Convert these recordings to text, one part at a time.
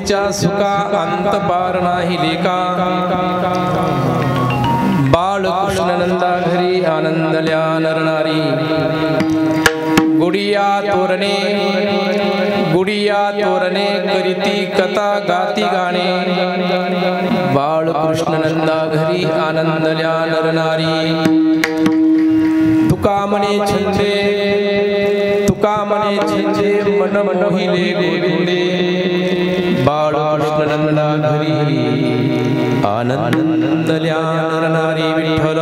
गोकुळीच्या सुखा अंत पार नाही लेका बाळकृष्ण नंदा घरी आनंदल्या नरनारी गुडिया तोरणे करीती कथा गाती गाणे बाळकृष्ण नंदा घरी आनंदल्या नरनारी तुका म्हणे छंदे मन मोहिले गोविंदे बाळकृष्ण नंदा घरी आनंदल्या नरनारी विठ्ठल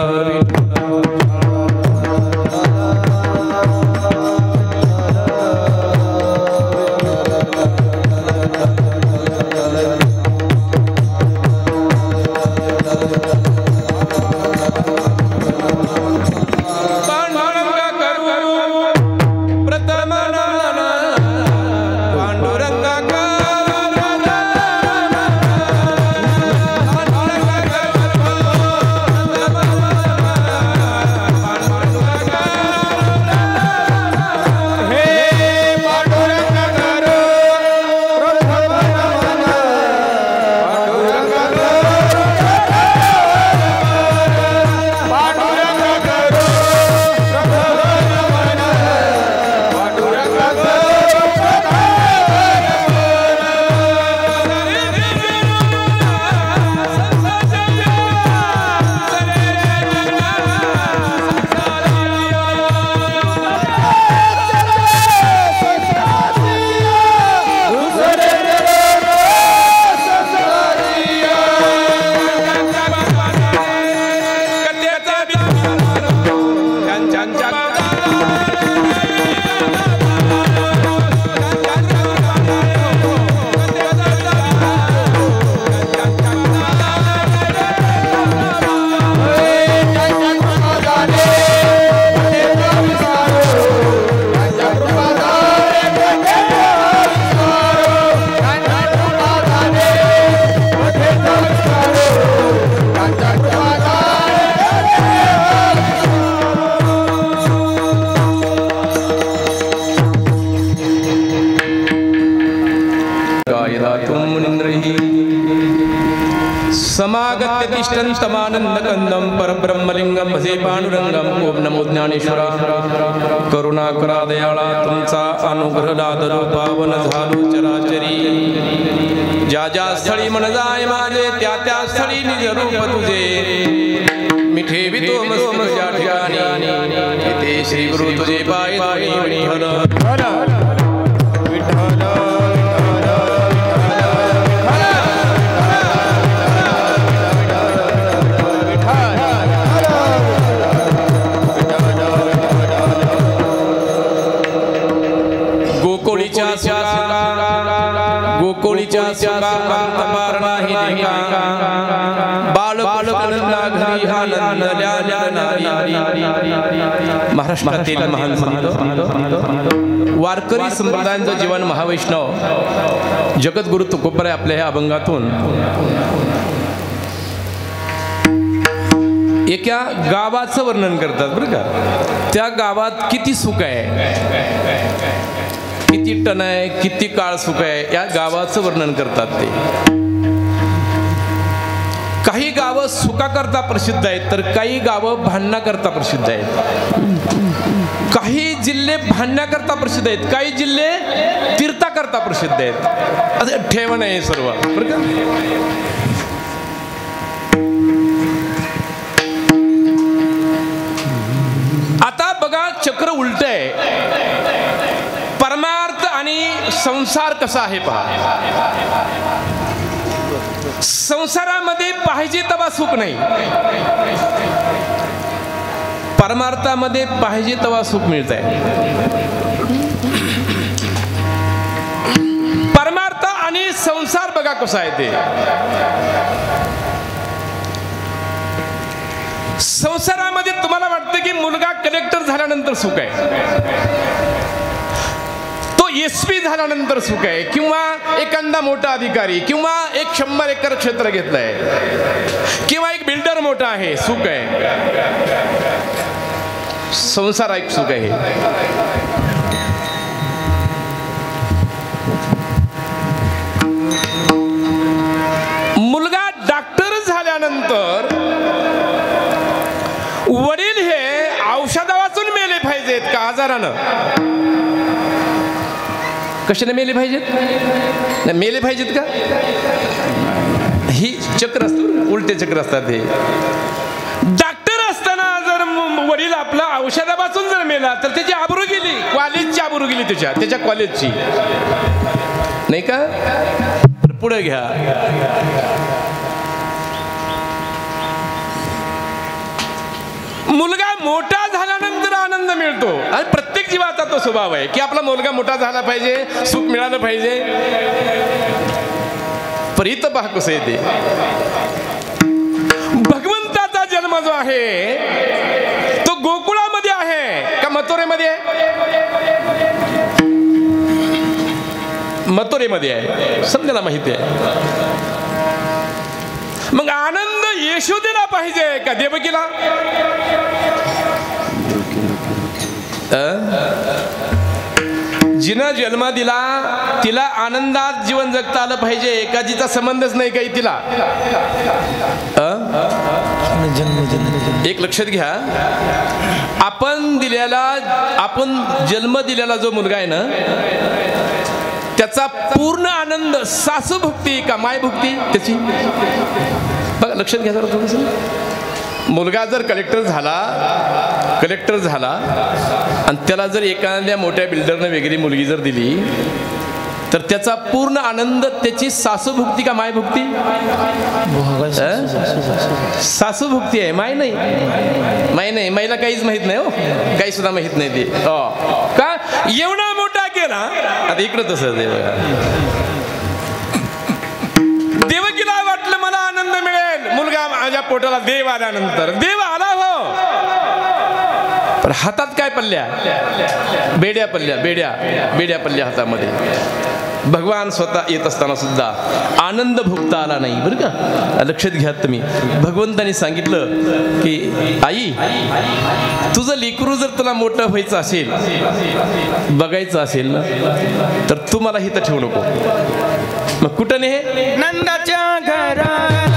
समागत्य तिष्ठन्तमानन्दकन्दं परब्रह्मलिंगं भजे पांडुरंगं ओम नमो ज्ञानेश्वरा करुणा करा दयाळा तुमचा अनुग्रह लादलो पावन झालो चराचरी ज्या ज्या स्थळी मन जाय माझे त्या त्या स्थळी निज रूप तुझे मिठे वितो मस्त ज्या ठिकाणी इथे श्री गुरु तुझे पाय धोणी विठ्ठल गोकुळीच्या सुखा अंत पार नाही लेका बाळकृष्ण घरी आनंदल्या नरनारी महाराष्ट्रातील महान संत वारकरी संप्रदायांचं जीवन महावैष्णव जगद्गुरु तुकोबराय आपल्या ह्या अभंगातून एका गावाचं वर्णन करतात बरं का. त्या गावात किती सुख आहे, किती टन आहे, किती काळ सुख आहे, या गावाचं वर्णन करतात ते. काही गावं सुखाकरता प्रसिद्ध आहेत तर काही गावं भांडणाकरता प्रसिद्ध आहेत. काही जिल्हे भांडण्याकरता प्रसिद्ध आहेत, काही जिल्हे तीर्थाकरता प्रसिद्ध आहेत. असं ठेवण आहे सर्व बरं का. आता बघा चक्र उलट आहे. परमार्थ आणि संसार कसा आहे पहा. संसारामध्ये पाहिजे तेव्हा सुख नाही, परमार्थामध्ये पाहिजे तेव्हा सुख मिळत आहे. परमार्थ आणि संसार बघा कसा आहे ते. संसारामध्ये तुम्हाला वाटतं की मुलगा कलेक्टर झाल्यानंतर सुख आहे, तो एसपी झाल्यानंतर सुख आहे, किंवा एखादा मोठा अधिकारी, किंवा एक 100 एकर क्षेत्र घेतलंय, किंवा एक बिल्डर मोठा आहे, सुख आहे. संसार एक सुख आहे. तर वडील हे औषधा वाचून मेले पाहिजेत का आजारानं? कशाने मेले पाहिजेत? मेले पाहिजेत का? ही चक्र असतं, उलटे चक्र असतात. हे डॉक्टर असताना जर वडील आपला औषधा वाचून जर मेला तर त्याची आबरू गेली, कॉलेजची आबरू गेली, त्याच्या कॉलेजची, नाही का? पुढे घ्या. मुलगा मोठा झाल्यानंतर आनंद मिळतो आणि प्रत्येक जीवाचा तो स्वभाव आहे की आपला मुलगा मोठा झाला पाहिजे, सुख मिळालं पाहिजे. परीत पहा कसं येते. भगवंताचा जन्म जो आहे तो गोकुळामध्ये आहे का मथुरेमध्ये? मथुरेमध्ये आहे, समजायला माहिती आहे. मग आनंद यशोदेला पाहिजे का देवकीला? जिनं जन्म दिला तिला आनंदात जीवन जगता आलं पाहिजे का जिचा संबंधच नाही काही तिला? एक लक्षात घ्या, आपण जन्म दिलेला जो मुलगा आहे ना त्याचा पूर्ण आनंद सासूभुक्ती का मायभुक्ती त्याची? बघा लक्षात घ्या जरा थोडंसं. मुलगा जर कलेक्टर झाला आणि त्याला जर एखाद्या मोठ्या बिल्डरनं वगैरे मुलगी जर दिली तर त्याचा पूर्ण आनंद त्याची सासूभुक्ती का मायभुक्ती? सासूभुक्ती आहे, माय नाही. माईला काहीच माहित नाही हो, काही सुद्धा माहित नाही ते का एवढा मोठा केला. आता इकडं तसं देवकीला वाटलं मला आनंद मिळेल मुलगा माझ्या पोटाला देव आल्यानंतर. देव आला हो, पण हातात काय पल्ल्या? बेड्या पल्ल्या हातामध्ये. भगवान स्वतः येत असताना सुद्धा आनंद भोगता आला नाही बरं का. लक्षात घ्या तुम्ही. भगवंतानी सांगितलं की आई तुझं लेकरू जर तुला मोठं व्हायचं असेल, बघायचं असेल ना तर तू मला इथं ठेवू नको. मग कुठं नाही? नंदाच्या घराला.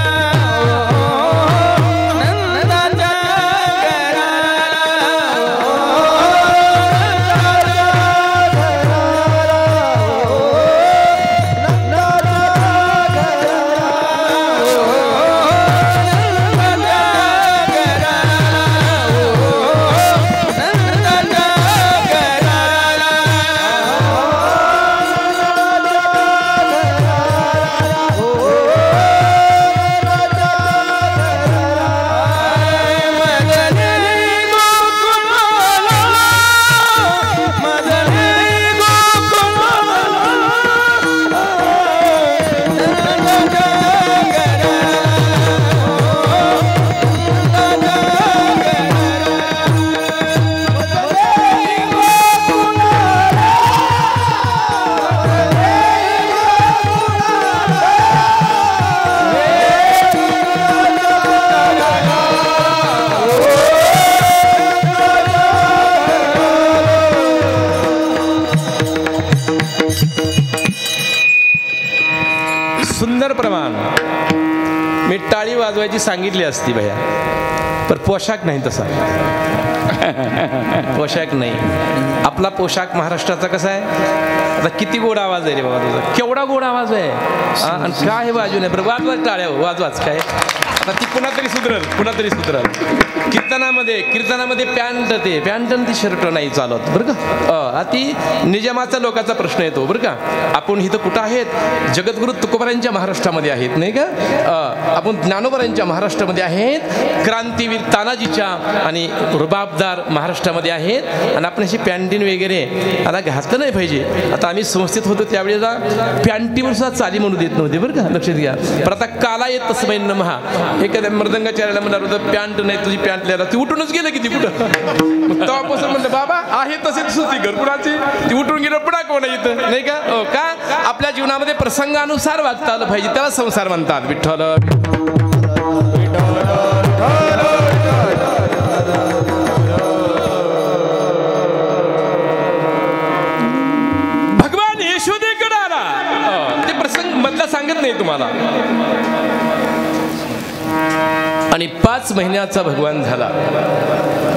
मी टाळी वाजवायची सांगितली असती भैया, पण पोशाख नाही तसा. पोशाख नाही. आपला पोशाख महाराष्ट्राचा कसा आहे? आता किती गोड आवाज आहे रे बाबा तुझा, केवढा गोड आवाज आहे. आणि काय हे बाजू नाही बरं, वाजवाच टाळ्या, वाजवाच काय. आता ती पुन्हा तरी सुधरल. कीर्तनामध्ये पॅन्ट ती शर्ट नाही चालत बरं का. ती निजामाचा लोकांचा प्रश्न येतो बरं का. आपण इथं कुठं आहेत? जगद्गुरु तुकोबारांच्या महाराष्ट्रामध्ये आहेत नाही का. आपण ज्ञानोबारांच्या महाराष्ट्रामध्ये आहेत, क्रांतीवीर तानाजीच्या आणि रुबाबदार महाराष्ट्रामध्ये आहेत. आणि आपण अशी पॅन्टीन वगैरे आता घातलं नाही पाहिजे. आता आम्ही संस्थेत होतो त्यावेळेला पॅन्टीवर सुद्धा चाली म्हणू देत नव्हते बरं का, लक्षात घ्या. पण आता काला येत तसं महा एखाद्या मृदंगाचार्याला म्हणाल होतं पॅन्ट नाही तुझी पॅन्ट लिहायला, ती उठूनच गेलं किती कुठं. तेव्हापासून म्हणलं बाबा आहे तसे सुती घरकुणाची, ती उठून गेलं पुन्हा कोण येतं नाही का. का आपल्या जीवनामध्ये प्रसंगानुसार वागता आलं पाहिजे, त्याला संसार म्हणतात. विठ्ठल भगवान यशोदेकडे आला, ते प्रसंग मधला सांगत नाही तुम्हाला. आणि 5 महिन्याचा भगवान झाला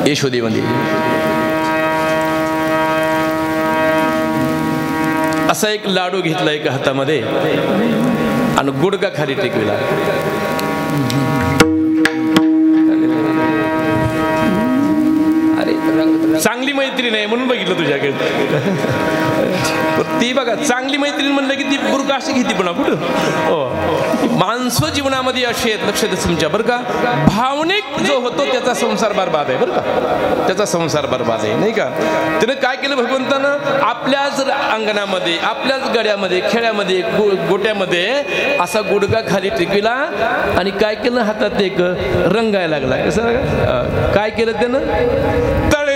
यशोदेमध्ये. असा एक लाडू घेतला एका हातामध्ये आणि गुडघा खाली टेकविला. चांगली मैत्रीण आहे म्हणून बघितलं तुझ्याकडे. ती बघा चांगली मैत्रीण म्हणलं की ती बुरका अशी घेते पण कुठं. माणसं जीवनामध्ये अशी आहेत, लक्ष द्या तुमच्या बरं का. भावनिक जो होतो त्याचा संसार बरबाद आहे बरं का, त्याचा संसार बरबाद आहे नाही का. त्यानं काय केलं भगवंतानं, आपल्याच अंगणामध्ये आपल्याच गड्यामध्ये खेड्यामध्ये गोट्यामध्ये असा गुडघा खाली टेकविला आणि काय केलं, हातात एक रंगायला लागला. कसं काय केलं त्यानं, तळवे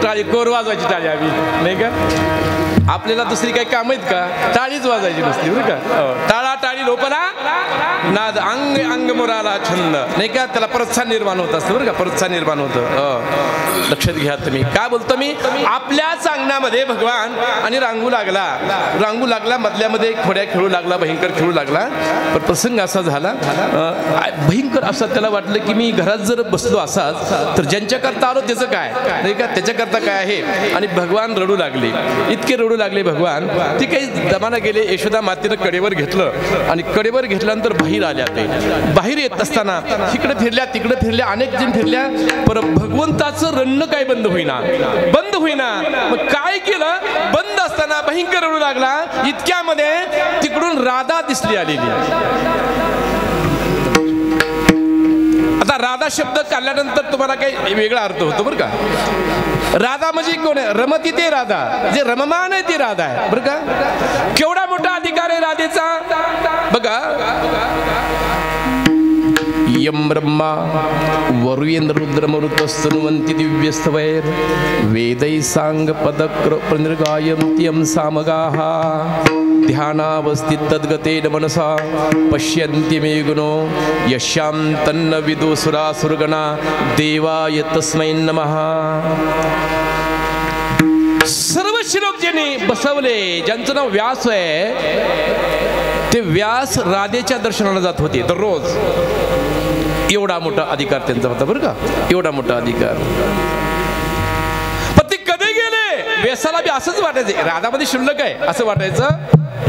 टाळी कोर वाजवायची टाळी आम्ही नाही का. आपल्याला दुसरी काही काम आहेत का, टाळीच वाजायची नसती बरं का. टाळा टाळी लोपला नाद अंग अंग मुराला छंद नाही का, त्याला प्रोत्साहन निर्माण होत असतं बरं का, प्रोत्साहन निर्माण होतं. लक्षात घ्या तुम्ही. काय बोलतो मी, आपल्याच अंगणामध्ये भगवान आणि रांगू लागला मधल्यामध्ये खोड्या खेळू लागला, भयंकर खेळू लागला. पण प्रसंग असा झाला भयंकर असा, त्याला वाटलं की मी घरात जर बसलो असाच तर ज्यांच्याकरता आलो त्याचं काय नाही का, त्याच्याकरता काय आहे. आणि भगवान रडू लागले, इतके रडू लागले भगवान. ते काही दमाना गेले, यशोदा मातेनं कडेवर घेतलं आणि कडेवर घेतल्यानंतर बाहेर आल्या. ते बाहेर येत असताना इकडे फिरल्या तिकडे फिरल्या, अनेक जण फिरल्या, पर भगवंताचं रडणं काय बंद होईना. मग काय केलं, बंद असताना भयंकर रडू लागला. इतक्यामध्ये तिकडून राधा दिसली आलेली. आता राधा शब्द काढल्यानंतर तुम्हाला काही वेगळा अर्थ होतो बरं का. राधा म्हणजे कोण आहे, रमती ते राधा, जे रममान आहे ती राधा आहे बरं का. केवढा मोठा अधिकार आहे राधेचा बघा. यम ब्रह्मा वरुयेंद्र रुद्रमरुतस्तनुवन्ति दिव्यस्तवैर वेदै सांग पदक्रनिर्गायन्त्यं सामगाः ध्यानावस्थित तद्गतेन मनसा पश्यन्ति मे गुणो यस्यां तन्न विदुसुरासुरगणा देवाय तस्मै नमः. सर्व श्लोक ज्यांनी बसवले, ज्यांचं नाव व्यास आहे, ते व्यास राधेच्या दर्शनाला जात होते दररोज. एवढा मोठा अधिकार त्यांचा होता बरं का, एवढा मोठा अधिकार. पण ते कधी गेले, व्यासाला बी असंच वाटायचं राधामध्ये शिल्लक आहे असं वाटायचं.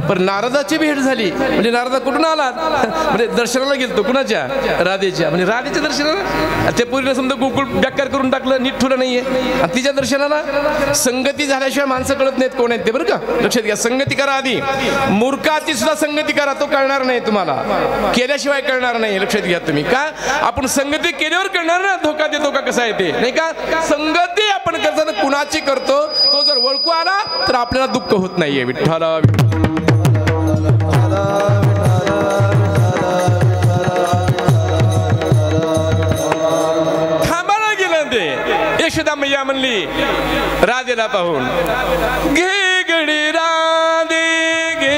पण नारदाची भेट झाली. म्हणजे नारदा कुठून आला? म्हणजे दर्शनाला गेलतो कुणाच्या? राधेच्या. म्हणजे राधेच्या दर्शनाला त्या पोरीला समजा गोकुळ व्याख्यान करून टाकलं, नीट ठेवलं नाहीये. आणि तिच्या दर्शनाला संगती झाल्याशिवाय माणसं कळत नाहीत कोण आहेत ते, बरं का? लक्षात घ्या. संगती करा आधी. मूर्खाची सुद्धा संगती करा, तो कळणार नाही तुम्हाला, केल्याशिवाय कळणार नाही. लक्षात घ्या तुम्ही. का आपण संगती केल्यावर कळणार ना धोका देतो का कसा आहे ते, नाही का? संगती आपण करताना कुणाची करतो, तो जर ओळखू आला तर आपल्याला दुःख होत नाहीये. विठ्ठला थांबायला गेलं ते. यशोदा मैया म्हणली राधेला पाहून, घे गडी राधे घे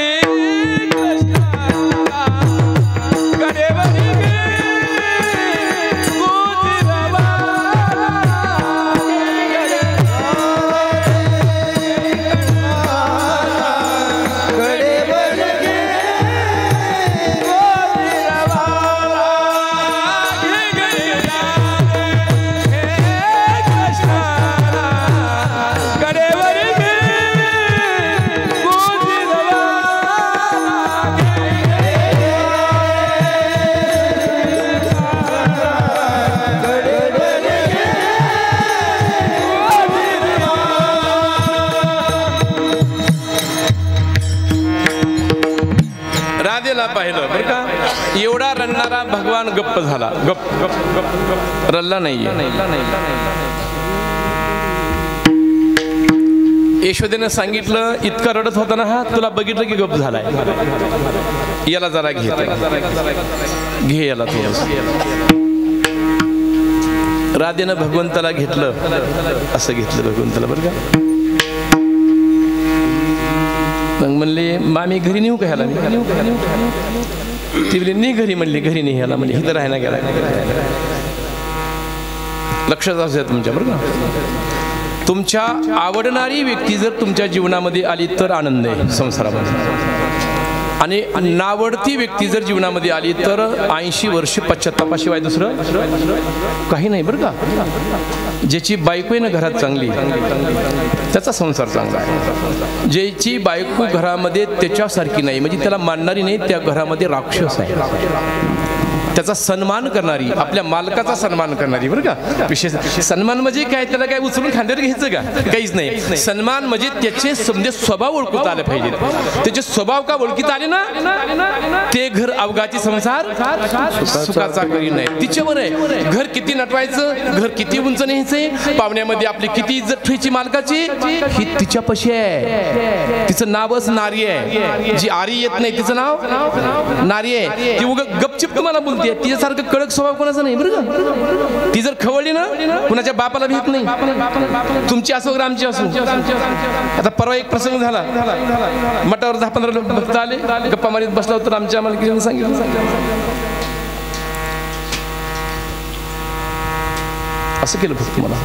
पाहिलं बरं का? एवढा रडणारा भगवान गप्प झाला. गप्प गप्प गप्प रडला नाहीये. यशोदेनं सांगितलं, इतका रडत होता ना हा, तुला बघितलं की गप्प झालाय, याला जरा घे याला थोडं. राधेनं भगवंताला घेतलं, असं घेतलं भगवंताला बरं का? मग म्हणले मामी घरी नेऊ का ह्याला? ती म्हणली नाही घरी. म्हणली घरी नाही ह्याला, म्हणजे इथं राहायला गेला. लक्षात असू तुमच्या बरं का? तुमच्या आवडणारी व्यक्ती जर तुमच्या जीवनामध्ये आली तर आनंद आहे संसारामध्ये. आणि नावडती व्यक्ती जर जीवनामध्ये आली तर 80 वर्ष पश्चात्तापाशिवाय दुसरं काही नाही बरं का? ज्याची बायको आहे ना घरात चांगली, त्याचा संसार चांगला आहे. ज्याची बायको घरामध्ये त्याच्यासारखी नाही, म्हणजे त्याला मानणारी नाही, त्या घरामध्ये राक्षस आहे. त्याचा सन्मान करणारी, आपल्या मालकाचा सन्मान करणारी बरं का? विशेष सन्मान म्हणजे काय? त्याला काय उचलून खांद्यावर घ्यायचं का? काहीच नाही. सन्मान म्हणजे त्याचे समजे स्वभाव ओळखून आले पाहिजेत. त्याचे स्वभाव का ओळखीत आले ना, ते घर अवघाची संसार सुखाचा करी नाही. तिच्यावर आहे. घर किती नटवायचं, घर किती उंच न्यायचंय, पाहुण्यामध्ये आपली किती इज्जत ठेवायची मालकाची, ही तिच्यापाशी आहे. तिचं नावच नारी आहे. जी आरी येत नाही तिचं नाव नारी आहे. ती उगा गपचिप तुम्हाला बोलते. तिच्यासारखं कडक स्वभाव कोणाचा नाही बरं का? ती जर खवळली ना, कुणाच्या बापाला भीत नाही. तुमची असो ग्रामची असो. आता परवा एक प्रसंग झाला, मठावर 10-15 भक्त आले, गप्पा मारीत बसला होता. आमच्या मालकीने सांगितलं, असं केलं फक्त मला.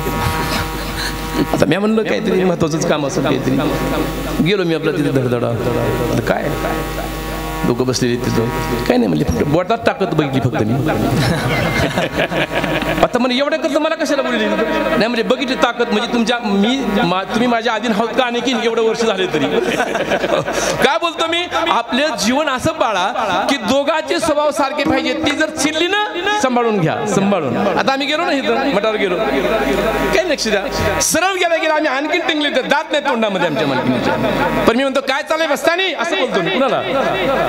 आता मी म्हणलं काहीतरी महत्वाचंच काम असं काहीतरी. गेलो मी आपला तिथे धडधडा. काय लोक बसलेली तिथं, काही नाही म्हणजे फक्त बोटात टाकत बघितली फक्त मी. आता म्हणजे एवढं करतं मला कशाला बोलली नाही, म्हणजे बघितली ताकद. म्हणजे तुम्ही माझ्या आधीन आहोत का आणखीन एवढं वर्ष झाले तरी. काय बोलतो मी? आपलं जीवन असं पाळा की दोघांचे स्वभाव सारखे पाहिजे. ती जर चिरली ना, सांभाळून घ्या, सांभाळून. आता आम्ही गेलो ना इथं मठावर गेलो, काही लक्ष द्या. सरळ गेला आम्ही आणखीन टिंगले, तर दात नाही तोंडामध्ये आमच्या मालकीच्या. पण मी म्हणतो काय चालय बसतानी, असं बोलतो कुणाला,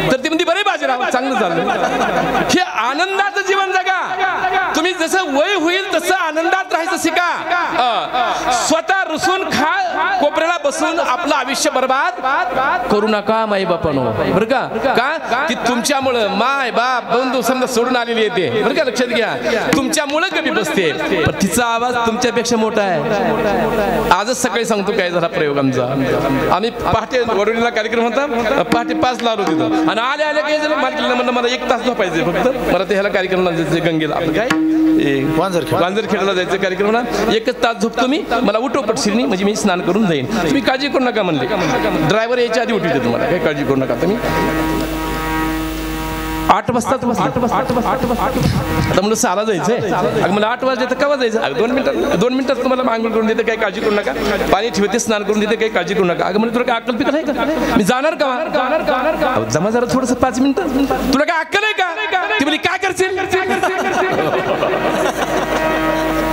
तर ती म्हणते बरे बाजीराव चांगलं चाललं. हे आनंदाचं जीवन जगा. तुम्ही जसं वय होईल तसं आनंदात राहायचं शिका. स्वतः रुसून खा, कोपऱ्याला बसून आपलं आयुष्य बर्बाद करू नका माई बापानो, बरं का? ती तुमच्यामुळं माय बाप बंधू समजा सोडून आलेली येते बरं का? लक्षात घ्या. तुमच्यामुळं कमी बसते, पण तिचा आवाज तुमच्यापेक्षा मोठा आहे. आजच सकाळी सांगतो काय झाला प्रयोग आमचा. आम्ही पहाटे वडोलीला कार्यक्रम होता, पहाटे 5 ला आलो तिथं. आणि आले काय झालं, मालकीला म्हणलं मला 1 तास झोपायचे फक्त. मला ते ह्याला कार्यक्रमाला जायचं, गंगेला आपलं काय वांजरखेडला जायचं कार्यक्रमाला. 1च तास झोपतो मी, मला उठव पटशिरनी, म्हणजे मी स्नान करून जाईन. तुम्ही काळजी करू नका म्हणले. ड्रायव्हर यायच्या आधी उठवते तुम्हाला, काही काळजी करू नका तुम्ही. 8 वाजता आता मला 6ला जायचंय. अगं मला 8 वाजता केव्हा जायचं? 2 मिनिटात तुम्हाला आंघोळ करून देते, काही काळजी करू नका. पाणी ठेवते, स्नान करून देते, काही काळजी करू नका. अगं म्हणजे तुला काय अक्कल पिकल आहे का? मी जाणार का? जमा जरा थोडंसं 5 मिनिटं. तुला काय अक्कल आहे का? ती म्हणजे काय करशील?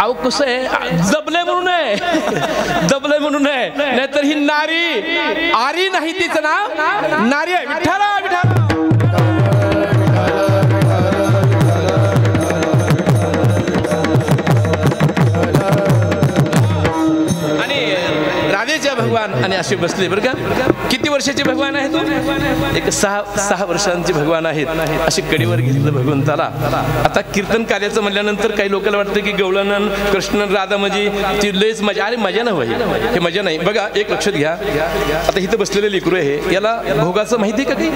अहो कसं आहे, दबलंय म्हणून आहे, दबलंय म्हणून आहे. नाहीतर ही नारी आरी नाही, तिचं नाव नारी आहे. विठ्ठला विठ्ठला. भगवान आणि असे बसले बरं का. किती वर्षाचे भगवान आहे? तो एक 6 वर्षांचे भगवान आहेत. असे कडेवर घेतलं भगवंताला. आता कीर्तन कार्याचं म्हणल्यानंतर काही लोकांना वाटतं की गवळण कृष्ण राधा म्हणजे ती लयच मजा. अरे मजा नाही, हे मजा नाही. बघा एक लक्षात घ्या. आता इथं बसलेले लेकरू आहे, याला भोगाचं माहिती आहे का? काही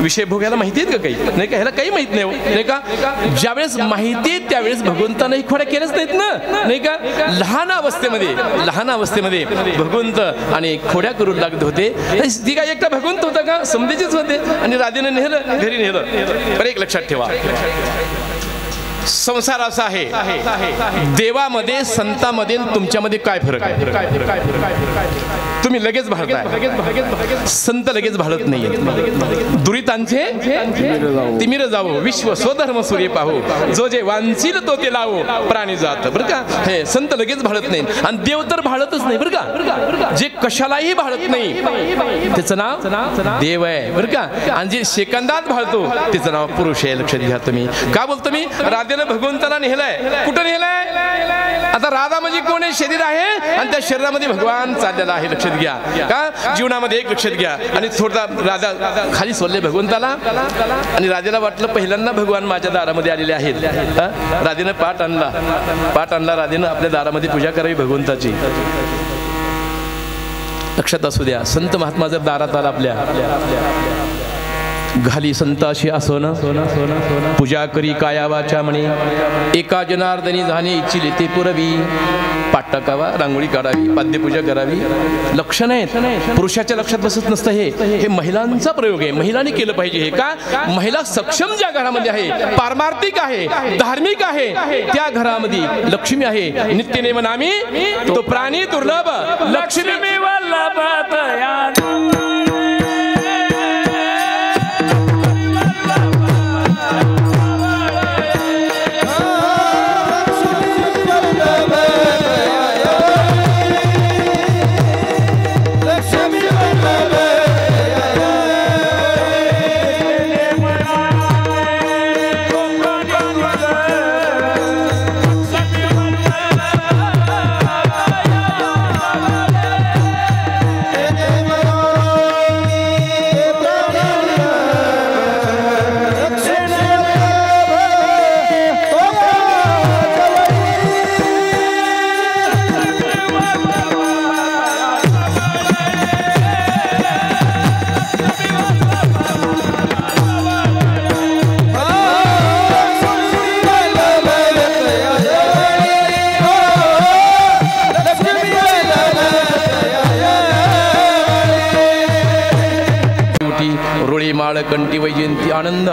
विषय भोगायला माहिती आहेत का? काही नाही का? ह्याला काही माहित नाही का? ज्यावेळेस माहिती आहे त्यावेळेस भगवंताने खोड्या केल्याच नाहीत ना, नाही का? लहान अवस्थेमध्ये भगवंत आणि खोड्या करून लागत होते. ती काय एकटा भगवंत होता का? समजेचेच होते. आणि राधेने नेलं, घरी नेलं. पण एक लक्षात ठेवा, संसार असा आहे, देवामध्ये संतांमध्ये तुमच्यामध्ये काय फरक आहे? तुम्ही लगेच भाळताय, संत लगेच भाळत नाहीये. दुरितांचे तिमिर जावो, विश्व स्वधर्म सूर्य पाहू, जो जे वांछील तो ते लावो, प्राणी जात. बरं का? हे संत लगेच भाळत नाही. आणि देव तर भाळतच नाही बरं का. जे कशालाही भाळत नाही त्याचं नाव देव आहे बरं का. आणि जे सेकंदात भाळतो त्याचं नाव पुरुष आहे. लक्षात घ्या तुम्ही. का बोलतो मी? राधेनं भगवंताला नेहलाय. कुठं नेहलाय? आता राधा म्हणजे कोण आहे? शरीर आहे आणि त्या शरीरामध्ये भगवान चाललेला आहे. लक्षात घ्या का? जीवनामध्ये एक लक्षात घ्या. आणि थोडा राधा खाली सोडले भगवंताला. आणि राधेला वाटलं पहिल्यांदा भगवान माझ्या दारामध्ये आलेले आहेत. राधेनं पाठ आणला. राधेनं आपल्या दारामध्ये पूजा करावी भगवंताची. लक्षात असू द्या, संत महात्मा जर दारात आला आपल्या, घाली संताशी आसन, पूजा करी काया वाचा म्हणे, एका जनार्दनी झाले इच्छिले ते पुरवी. पाठ टाकावा, रांगोळी काढावी, पाद्यपूजा करावी. लक्ष नाही, पुरुषाच्या लक्षात बसत नसतं. हे महिलांचा प्रयोग आहे. महिलांनी केलं पाहिजे. हे का? महिला सक्षम ज्या घरामध्ये आहे, पारमार्थिक आहे, धार्मिक आहे, त्या घरामध्ये लक्ष्मी आहे. नित्यनेम नामी तो प्राणी दुर्लभ, लक्ष्मी वल्लभ. कंठी वैजयंती आनंद.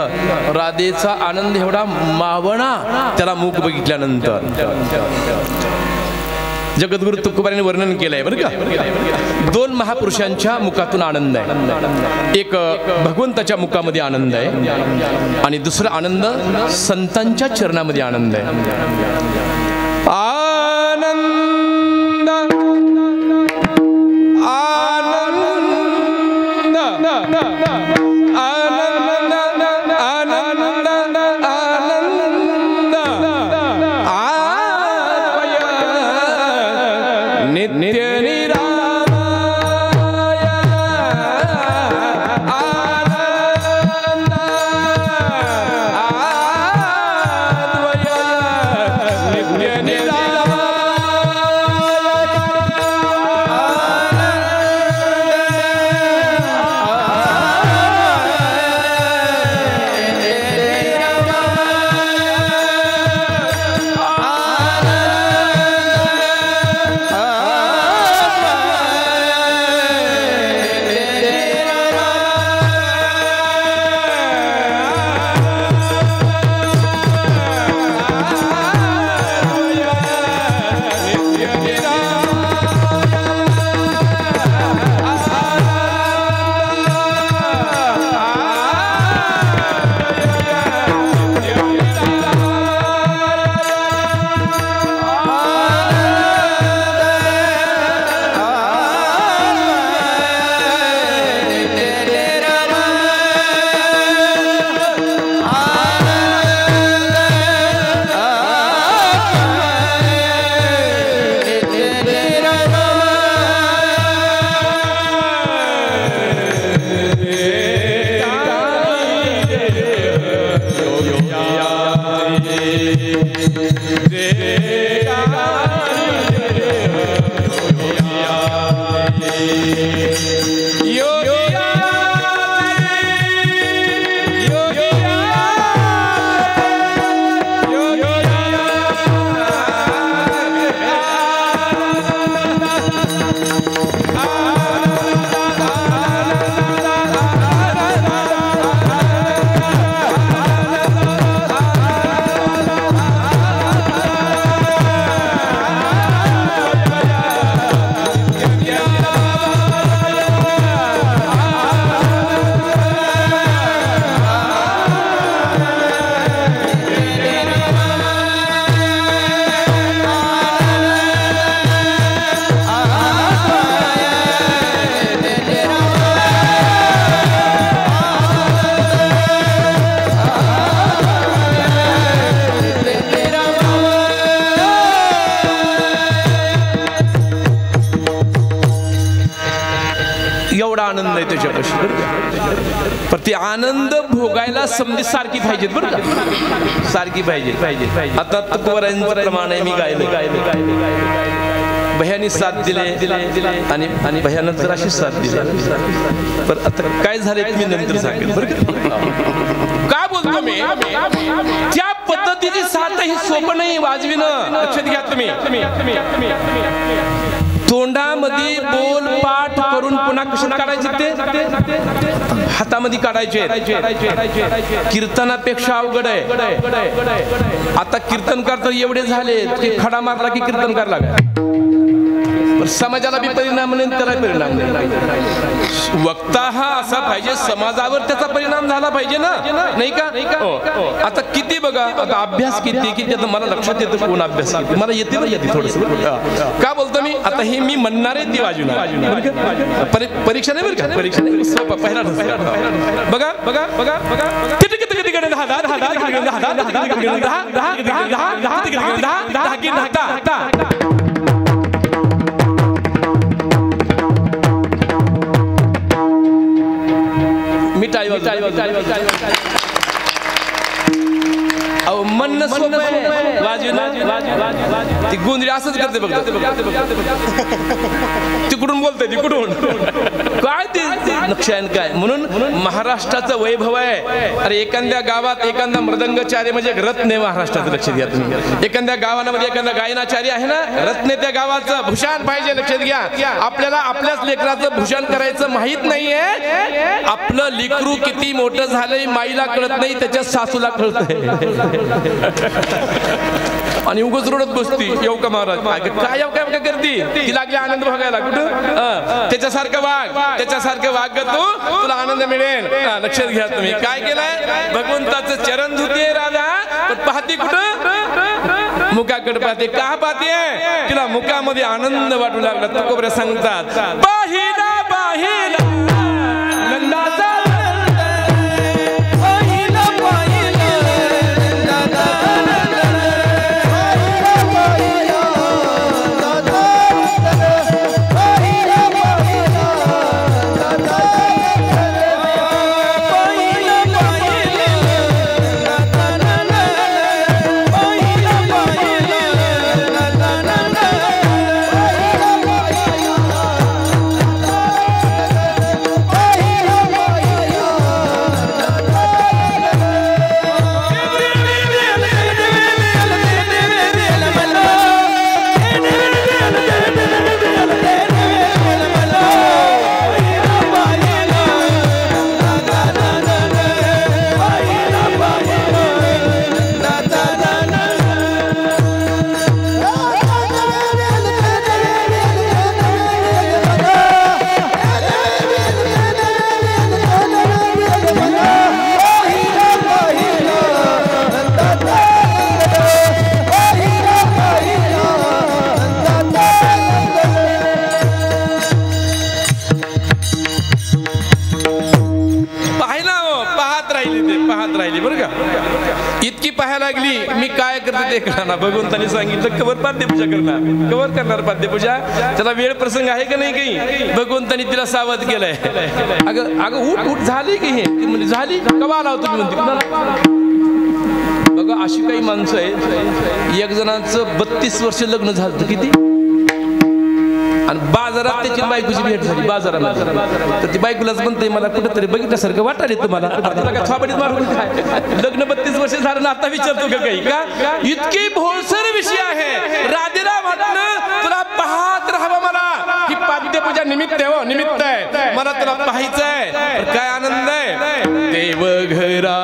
राधेचा आनंद एवढा मावणा त्याला मुख बघितल्यानंतर. जगद्गुरु तुकोबाराने वर्णन केलंय बरं का. 2 महापुरुषांच्या मुखातून आनंद आहे. एक भगवंताच्या मुखामध्ये आनंद आहे आणि दुसरा आनंद संतांच्या चरणामध्ये आनंद आहे. आनंद आनंद आहे त्याच्यापाशी. पण ती आनंद भोगायला समजी सारखी पाहिजेत बरं का, सारखी पाहिजे. आता तुकोबारायांचं प्रमाण आहे, मी गायलं भयानी साथ दिले आणि भयानं तर अशी साथ दिली. पण आता काय झाले मी नंतर सांगेन बरं का बोलतो मी. त्या पद्धतीची साथ ही सोपं नाही वाजविणं, लक्षात घ्या तुम्ही. तोंडामध्ये बोल पाठ करून पुन्हा कशात काढायचे ते हातामध्ये काढायचे. कीर्तनापेक्षा अवघड आहे. आता कीर्तनकार तर एवढे झाले की खडा मारला की कीर्तनकार लागला. समाजाला बी परिणाम नाही, त्याला परिणाम नाही. वक्ता हा असा पाहिजे समाजावर त्याचा परिणाम झाला पाहिजे ना, नाही का. आता किती बघा, आता अभ्यास किती की त्याचं मला लक्षात येतं कोण अभ्यास किती मला येते ना, येते थोडस का बोलतो मी. आता हे मी म्हणणार आहे ती वाजवणार, परीक्षा नाही बरं का, परीक्षा नाही, सोपा पहिला बघा बघा बघा बघा. किती किती किती गणित म्हणणं सोपं आहे, वाजवणं ती गोंधळी असंच करते बघ. तिकडून बोलते तिकडून काय ते नक्षायन काय. म्हणून महाराष्ट्राचं वैभव आहे. अरे एखाद्या गावात एखादा मृदंगाचार्य म्हणजे रत्न आहे महाराष्ट्राचं, लक्षात घ्या तुम्ही. एखाद्या गावामध्ये एखादा गायनाचार्य आहे ना, रत्न त्या गावाचं भूषण पाहिजे, लक्षात घ्या. आपल्याला आपल्याच लेकराचं भूषण करायचं माहित नाहीये. आपलं लेकरू किती मोठं झालंय माईला कळत नाही, त्याच्या सासूला कळतंय. आणि उगाच रडत बसती, येऊ का महाराज काय येऊ काय करती, ती लागली आनंद भोगायला. कुठं त्याच्यासारखं वाघ, त्याच्यासारखं वाघ तू, तुला आनंद मिळेल. लक्षात घ्या तुम्ही. काय केलंय, भगवंताचं चरण धुते राजा, पण पाहते कुठं, मुखाकडे पाहते. का पाहते, तिला मुखामध्ये आनंद वाटू लागला. तुकोबरे सांगतात, पाहिला पाहिला नंदाचा भगवंतानी सांगितलं कवर पाद्यपूजा करणार, कवर करणार पाद्यपूजा. त्याला वेळ प्रसंग आहे का नाही काही, भगवंतानी तिला सावध केलंय. अगं अगं उठ उठ झाली की हे म्हणजे झाली कवा आला होता म्हणते. बघा अशी काही माणसं आहेत, एक जणांचं 32 वर्ष लग्न झालं, किती, आणि बाजारात त्याची बायकोची भेट झाली बाजारामध्ये. तर ती बायकोलाच म्हणते मला कुठेतरी बघितल्यासारखं वाटायला तुम्हाला, लग्न 32 वर्ष झालं ना, आता विचारतो का काही का. इतकी भोळसर विषय आहे. राधेला म्हटलं तुला पाहत राहावं, मला ही पाद्यपूजा निमित्त आहे, हो निमित्त आहे, मला तुला पाहायचं आहे. काय आनंद आहे, देव घरा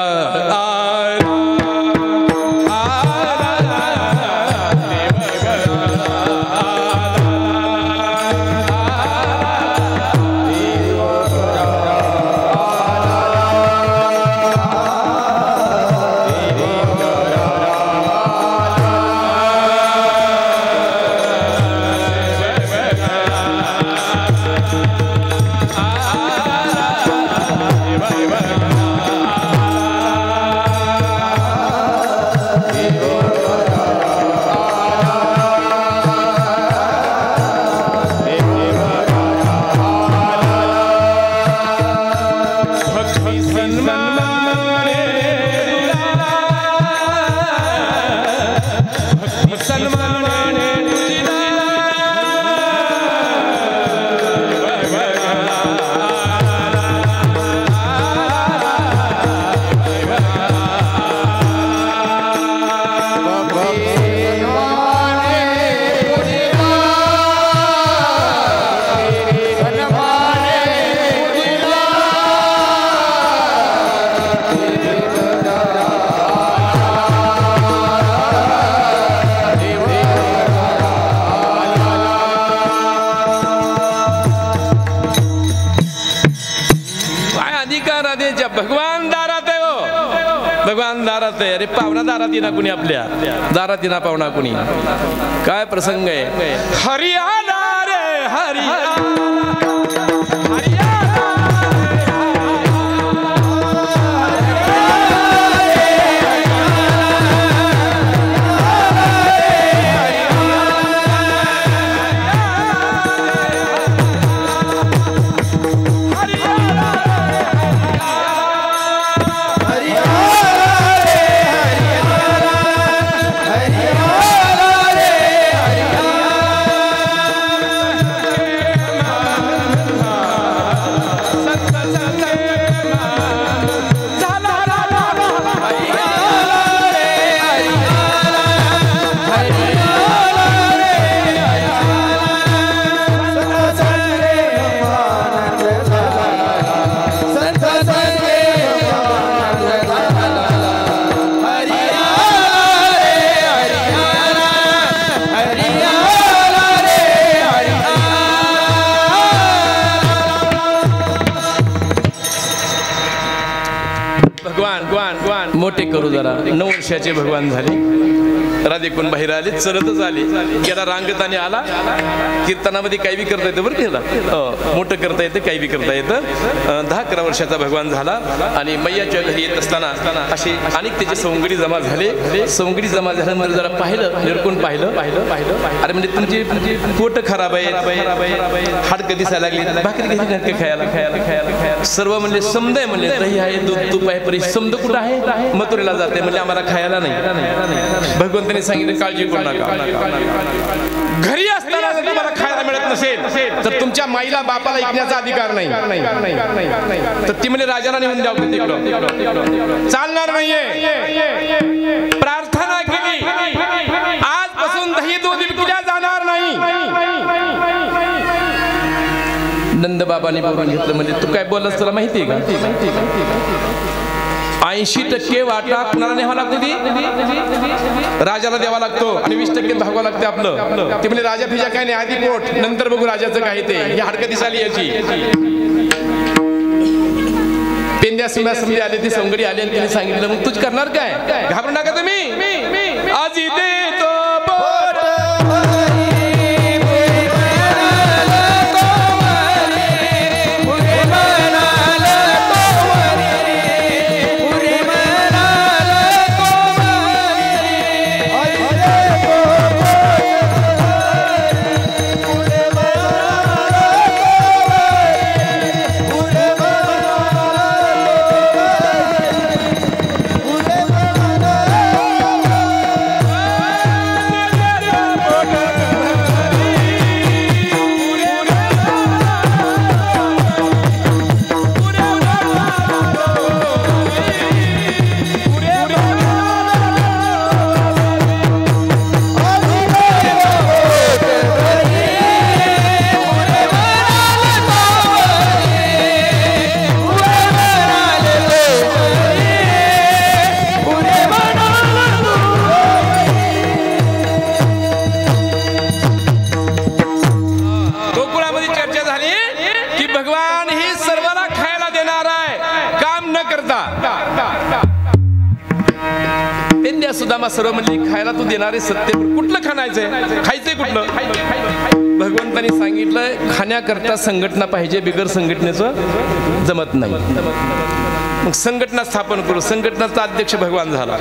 भगवान दारात आहे हो, भगवान दारात आहे. अरे पाहुणा दारात येणार कुणी, आपल्या दारात येणार पाहुणा कुणी. काय प्रसंग आहे. हरियाणा रे हरियाणा, मोठे करू जरा. 9 वर्षाचे भगवान झाले. राधेकून बाहेर आले, चलतच आले. गेला रांगताने आला. कीर्तनामध्ये काही बी करता येतं बरं केला, मोठं करता येतं, काही बी करता येतं. 10-11 वर्षाचा भगवान झाला. आणि मैयाच्या घरी येत असताना असे अनेक त्याचे सवंगडी जमा झाले. सवंगडी जमा झाल्यानंतर जरा पाहिलं, निरकून पाहिलं. अरे म्हणजे तुमची पोट खराब आहे, हाडकं दिसायला लागली, भाकरी घेतली नाटकं खायला. सर्व म्हणले समदय, म्हणले दही आहे, दूध तूप आहे, परी समद कुठं आहे. मथुरेला जाते म्हणजे आम्हाला खायला नाही. भगवंताने सांगितलं काळजी करू नका. घरी असताना जर तुम्हाला खायला मिळत नसेल तर तुमच्या माईला बापाला ऐकण्याचा अधिकार नाही. तर ती म्हणजे राजाला नेऊन द्यावं तिकडं, चालणार नाहीये. प्रार्थना केली, आजपासून दही दूध विकल्या जाणार नाही. नंद बाबांनी बोलून घेतलं. म्हणजे तू काय बोललास तुला माहितीये का? 80% वाटा कुणाला न्यावा लागतो, राजाला द्यावा लागतो, आणि 20% भागवा लागते आपलं. ते म्हणजे राजा फिजा काय नाही, आधी पोट, नंतर बघू राजाचं काय ते. ही हाडकं दिसाली याची. पेंद्या सुम्या समजे आले, ती सवंगडी आली आणि तिने सांगितलं मग तूच करणार काय, घाबरू नका तुम्ही. आजी देतो सुदामा सर्व म्हणजे खायला तू देणारे सत्य कुठलं खाणायचंय, खायचंय कुठलं. भगवंतांनी सांगितलंय खाण्याकरता संघटना पाहिजे, बिगर संघटनेचं जमत नाही. मग संघटना स्थापन करू. संघटनाचा अध्यक्ष भगवान झाला.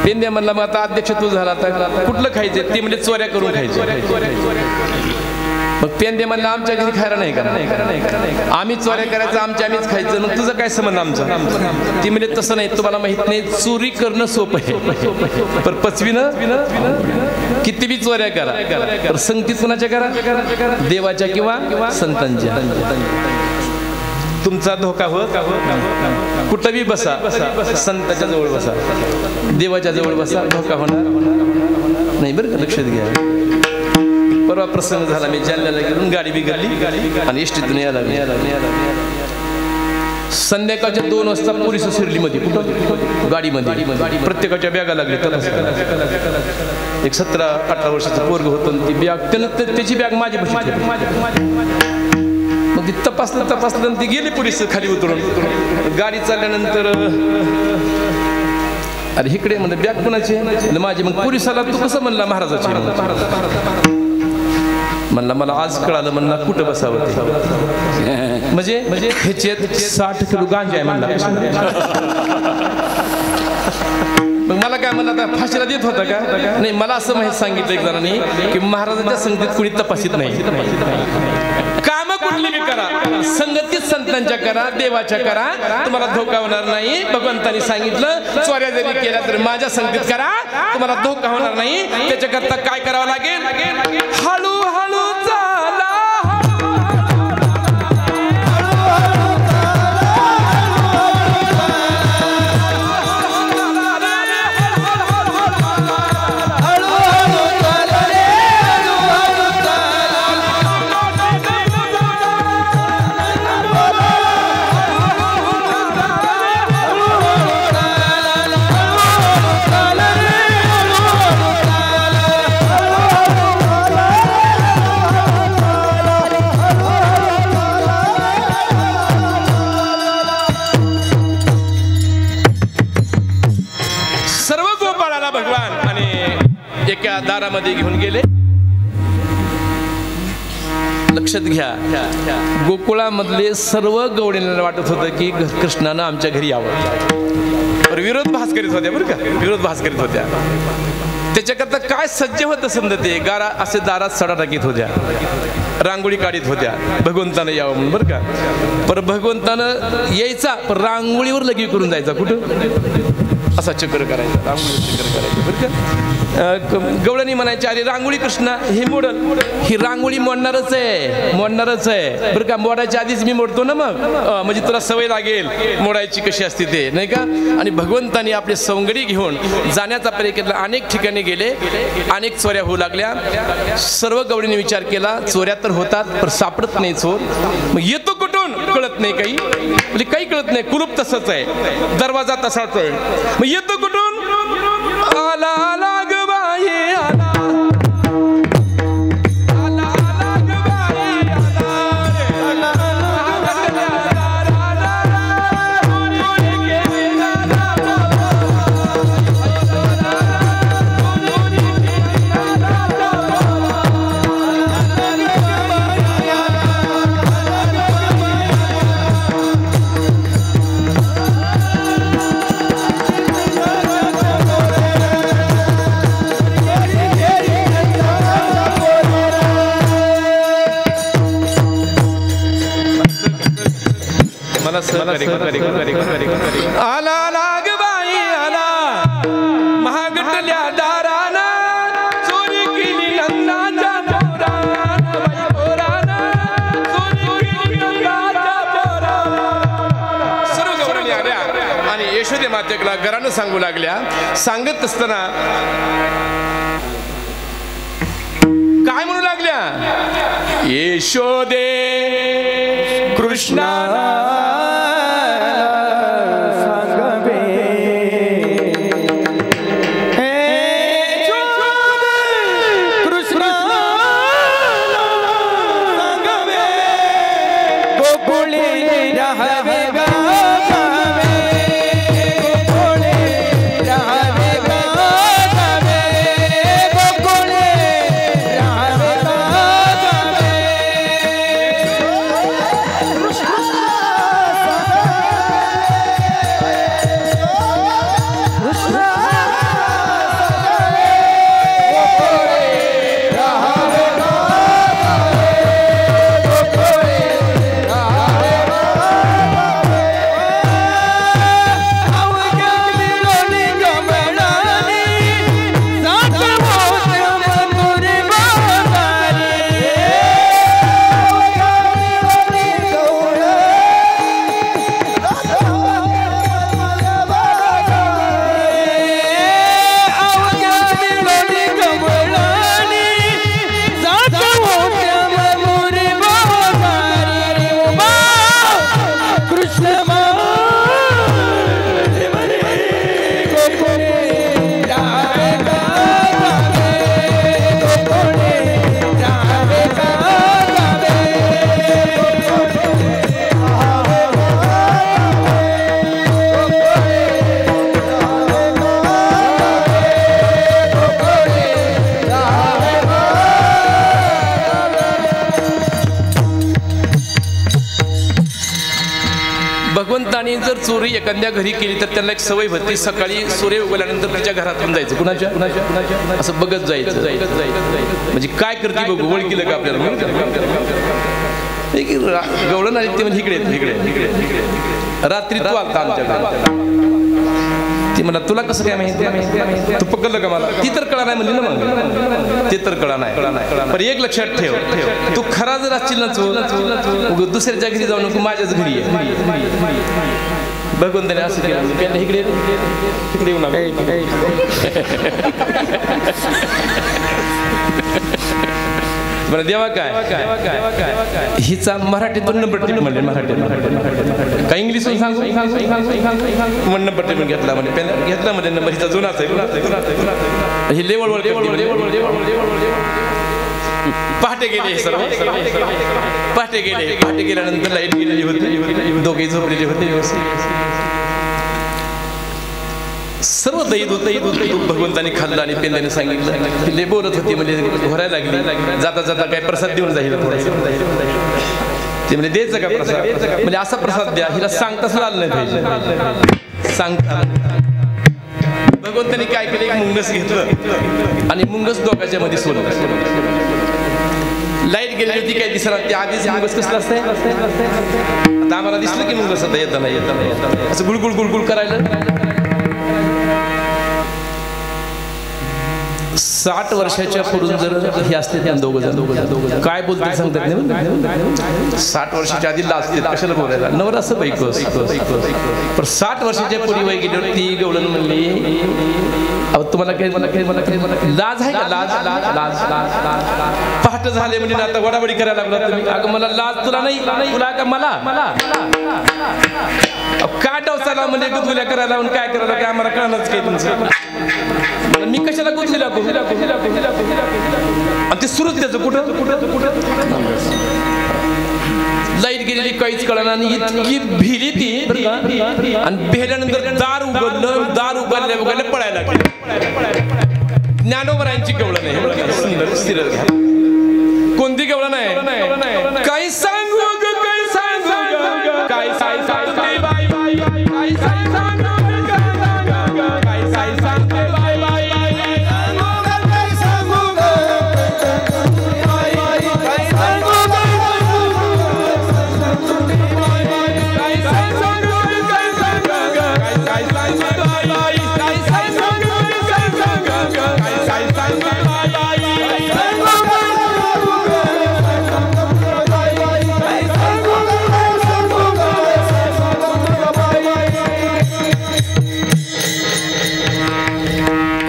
पेंद्या म्हणला मग आता अध्यक्ष तू झाला, तर कुठलं खायचंय? ते म्हणजे चोऱ्या करून खायचे. मग पेंदे म्हणलं आमच्या घरी खायला नाही का, आम्ही चोऱ्या करायचं, आम्हीच खायचं. मग तुझं काय संबंध आमचा? ती म्हणजे तसं नाही, तुम्हाला माहित नाही, चोरी करणं सोपं आहे, पण पचविणं किती बी चोऱ्या करा. तर संगती कुणाच्या करा, देवाच्या किंवा संतांच्या. तुमचा धोका हो, कुठं बी बसा, संतांच्या जवळ बसा, देवाच्या जवळ बसा, धोका होणार नाही बरं का, लक्षात घ्या. परवा प्रसंग झाला, मी जालन्याला गेलो, गाडी बिघडली आणि एसटीतून यायला संध्याकाळच्या 2 वाजता पोलीस शिर्लीमध्ये गाडीमध्ये प्रत्येकाच्या बॅगा लागली. एक 17-18 वर्षाचं पोरग होतं, ती बॅग त्याची बॅग माझी मग ती तपासलं ती गेली पोलीस खाली उतरून. गाडी चालल्यानंतर अरे इकडे म्हणजे बॅग कोणाची माझी. मग पोलिसाला तू कसं म्हणला महाराजाची. म्हणला मला आज कळालं म्हणला कुठं बसावं ते. म्हणजे ह्याच्यात 60 किलो गांजा आहे म्हणला. मग मला काय म्हणलं आता फाशीला देत होता का. नाही मला असं माहिती सांगितलं एक जणांनी की महाराजांच्या संगतीत कुणी तपासित नाही. काम कुठली बी करा, संगतीत संतांच्या करा, देवाच्या करा, तुम्हाला धोका होणार नाही. भगवंतांनी सांगितलं चोऱ्या जरी केल्या तर माझ्या संगतीत करा, तुम्हाला धोका होणार नाही. त्याच्याकरता काय करावं लागेल. हळूहळू चाला. एका दारामध्ये घेऊन गेले. लक्षात घ्या, गोकुळामधले सर्व गवळींना वाटत होतं की कृष्णानं आमच्या घरी यावं. विरोधाभास करीत होत्या बरं का, विरोधाभास करीत होत्या. त्याच्याकरता काय सज्ज होतं समजा ते. गारा असे दारात सडा टाकीत होत्या, रांगोळी काढीत होत्या भगवंतानं यावं म्हणून बरं का. पर भगवंतानं यायचा पण रांगोळीवर लगी करून जायचा. कुठं असा चक्र करायचा, रांगोळी चक्र करायचं बरं का. गवळणी म्हणायचे अरे रांगोळी कृष्णा हे मोडल. ही रांगोळी मोडणारच आहे बरं का. मोडायच्या आधीच मी मोडतो ना मग, म्हणजे तुला सवय लागेल मोडायची कशी असते ते नाही का. आणि भगवंतानी आपले सवंगडी घेऊन जाण्याचा प्रयत्न केला. अनेक ठिकाणी गेले, अनेक चोऱ्या होऊ लागल्या. सर्व गवळीने विचार केला चोऱ्या तर होतात पण सापडत नाही चोर. मग येतो कुठून कळत नाही, काही म्हणजे काही कळत नाही. कुलूप तसंच आहे, दरवाजा तसाच आहे. मग येतो कुठून. आला आला ग बाई आला. आला लाग बाई आला महागटल्या दाराना. चोरी केली नंदाच्या पोरानं, चोरी केली नंदाच्या पोरानं. सर्व गवळणी आल्या आणि यशोदे मातेला घरानं सांगू लागल्या. सांगत असताना काय म्हणू लागल्या. यशोदे कृष्णा आणि जर चोरी एखाद्या घरी केली तर त्यांना एक सवय होती सकाळी सूर्य उगवल्यानंतर तिच्या घरातून जायचं कुणाच्या असं बघत जायचं म्हणजे काय करते बघू ओळखीलं का आपल्याला गवळण आली ते म्हणजे इकडे रात्री तू आलता आमच्याकडे ती म्हणा तुला कसं काय माहिती तू पकडलं का मला ती तर कळा नाही म्हणली ना मग ते तर कळा नाही पण एक लक्षात ठेव तू खरा जर असशील ना दुसऱ्याच्या घरी जाऊ नको माझ्याच घरी बघून त्याने असं केलं इकडे येऊ नका बरं देवा काय हिचा मराठीतून नंबर टेप म्हणले मराठी काय इंग्लिशून सांगू म्हणून नंबर टेप घेतला म्हणजे घेतला म्हणजे नंबर हिचा जुनाच आहे ही लेवलवर पहाटे गेले सर्व पहाटे गेल्यानंतर लाईट गेलेली होती दोघे झोपलेले होते सर्व दही भगवंतानी खाल्लं आणि पेंद्याने सांगितलं ती लय बोलत होती म्हणजे भरायला लागली जाता जाता काय प्रसाद देऊन जाईल ते म्हणजे द्यायचं का प्रसाद म्हणजे असा प्रसाद द्या हिला सांगताच आलं नाही पाहिजे सांगता भगवंतानी काय केलं एक मुंगस घेतलं आणि मुंगस दोघांच्या मध्ये सोडलं लाईट गेली होती काय दिसणार त्या आधीच मुंगस कसलं असतंय आता आम्हाला दिसलं की मुंगस आता येताना असं गुळगुळ गुळगुळ करायला 60 वर्षाच्या पुढून जर हे असते त्या दोघं काय बोलते सांगतात नाही 60 वर्षाच्या आधी लाजते कशाला बोलायला नवरा असं बायको पण 60 वर्षाच्या पुढे वय गेल्यावर ती गवळण म्हणली अहो तुम्हाला काही लाज आहे का लाज पहाट झाले म्हणजे आता वडावडी करायला लागला तुम्ही अगं मला लाज तुला नाही तुला का मला काय डवसाला म्हणजे गुदगुल्या करायला लावून काय करायला काय आम्हाला कळणंच काही तुमचं मी कशाला गुदगुल्या आणि ते सुरूच त्याचं कुठं लाईट गेलेली काहीच कळणार आणि इतकी भिली ती आणि भेल्यानंतर दार उघडले पळायला लागले ज्ञानोबरायांची गवळण आहे सुंदर स्थिर घ्या कोणती गवळण आहे काही सांगू काय सांगते बाई काय सांगू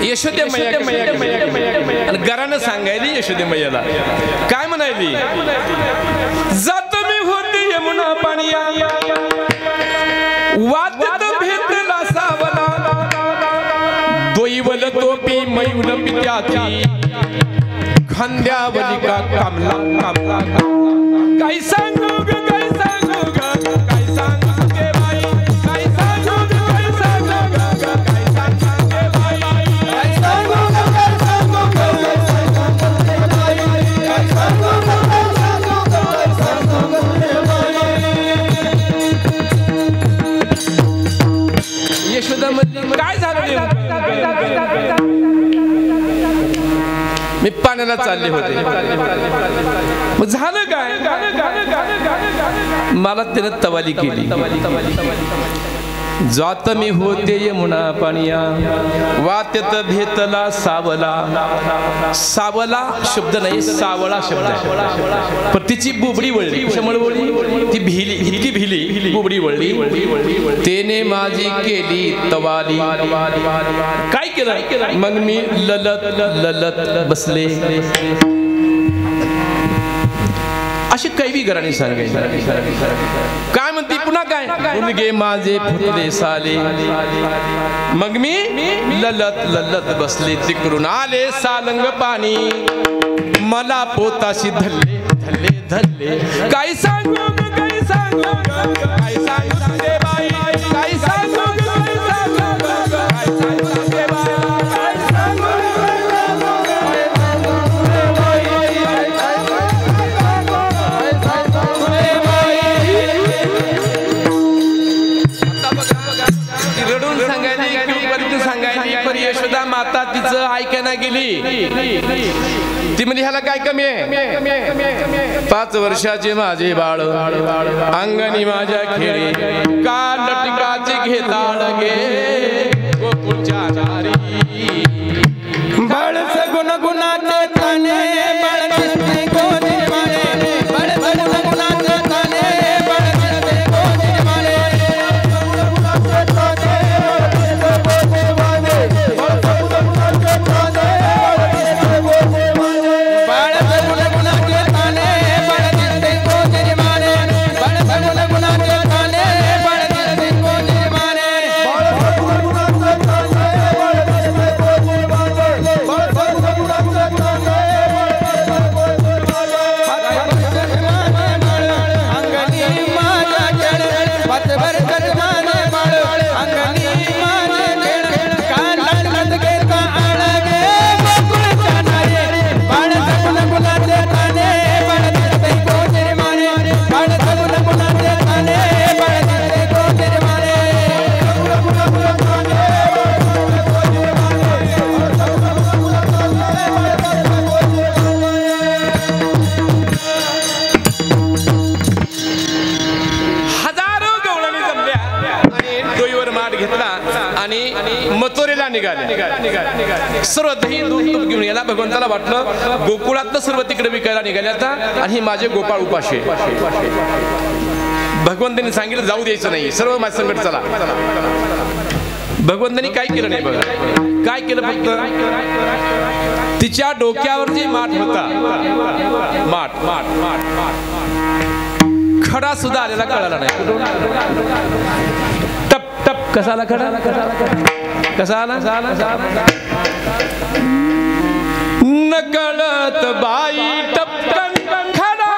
यशोदे मैया आणि घरानं सांगायली यशोदे मैयाला काय म्हणायली जात मी होती यमुना पाणिया वाद्यात भेटला सावला दोईवल तोपी मयूर पित्याची खांद्यावली का कामला काय सांगू काय झालं मी पाण्याला चालले होते मग झालं काय मला त्यानं तवाली केली जात मी होते यमुना पाणिया वात्यात भेटला सावला शब्द नाही सावळा शब्द आहे पण तिची बुबडी वळली कशामुळे वळली ती इतकी भिली बुबडी वळली तेने माझी केली तवाली काय केलं मग मी ललत बसले अशी कैवी घराणी सांगायची काय म्हणते पुन्हा काय मुलगे माझे फुटले साले मग मी ललत बसले तिकडून आले सालंग पाणी मला पोताशी धरले काय सांगू तुझे बाई काय सांगू ऐकायला गेली ती म्हणजे ह्याला काय कमी आहे 5 वर्षाचे माझे बाळ अंगणी माझ्या खेळी का लटकाचे घेताळ गे गोकुळच्या नारी बाळ सगुण गुणाचे ताने बाळ दिसते गोदी मारे बाळ सगुण गुणाचे ताने बाळ दिसते गोदी मारे सगुण गुणाचे ताने बाळ सगुण गुणाचे ताने बाळ सगुण गुणाचे ताने बाळ दिसते गोदी मारे बाळ सगुण गुणाचे ताने बाळ दिसते गोदी मारे बाळ सगुण गुणाचे ताने बाळ दिसते मथुरेला निघाले सर्व दही दूध तूप घेऊन याला भगवंताला वाटलं गोकुळातलं सर्व तिकडे विकायला निघाले आता आणि हे माझे गोपाळ उपाशी भगवंतांनी सांगितलं जाऊ द्यायचं नाही सर्व माझ्या संकट चला भगवंतांनी काय केलं नाही बघा काय केलं फक्त तिच्या डोक्यावर जे माठ होता माठ माठ माठ माठ खडा सुद्धा आलेला कळाला नाही टप टप कसा आला खडा कसा आला नकळत बाई टपकन खडा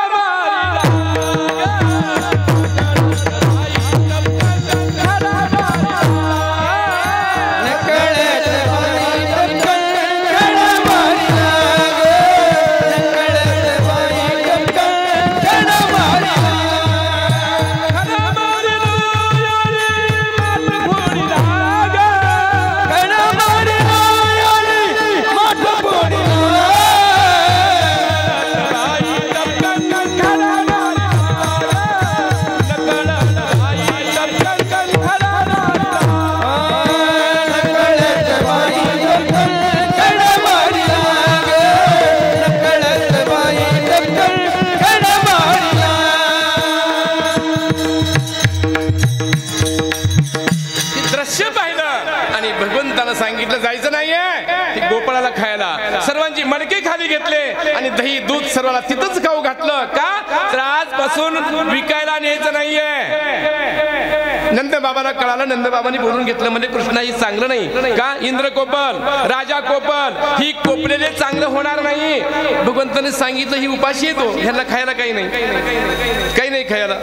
सांगितलं जायचं नाहीये गोपाळाला खायला सर्वांची मडके खाली घेतले आणि दही दूध सर्वाला तिथंच खाऊ घातलं का तर आजपासून विकायला न्यायचं नाहीये नंद बाबाला कळालं नंद बाबांनी बोलून घेतलं म्हणजे कृष्णा ही चांगलं नाही का इंद्र कोपल राजा कोपल ही कोपलेले चांगलं होणार नाही भगवंताने सांगितलं ही उपाशी येतो ह्याला खायला काही नाही खायला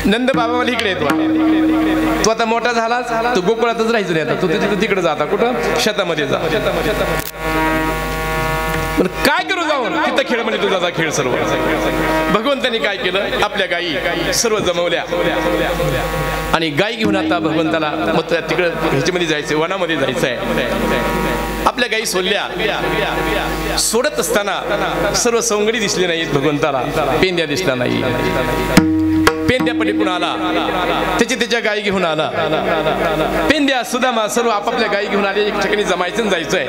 नंद बाबा मला इकडे येतो तू आता मोठा झालास तू गोकुळातच राहायचं नाही आता तू तिकडे जाता कुठं शेतामध्ये जा काय करू जाऊन तिथं खेळ म्हणजे तुझा खेळ सर्व भगवंतांनी काय केलं आपल्या गायी सर्व जमवल्या आणि गाय घेऊन आता भगवंताला मग तिकडे ह्याच्यामध्ये जायचंय वनामध्ये जायचंय आपल्या गायी सोडल्या सोडत असताना सर्व सवंगडी दिसली नाहीत भगवंताला पेंद्या दिसला नाही पेंद्या पलीकडून आला त्याच्या गायी घेऊन आला पेंद्या सुदामा सर्व आपापल्या गायी घेऊन आले एक ठिकाणी जमायचं जायचंय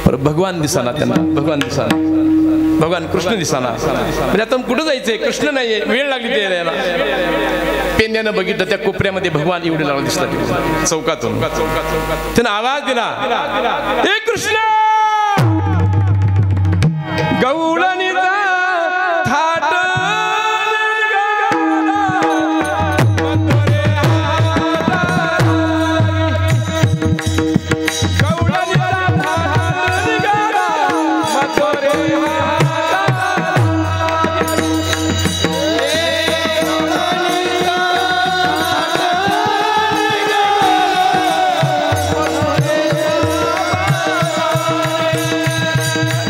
भगवान दिसाना त्यांना भगवान कृष्ण दिसाना म्हणजे आता कुठं जायचंय कृष्ण नाहीये वेळ लागली ते यायला पेंद्यानं बघितलं त्या कोपऱ्यामध्ये भगवान एवढे लावून दिसतात चौकातून त्यानं आवाज दिला हे कृष्ण गवळणीचा थाट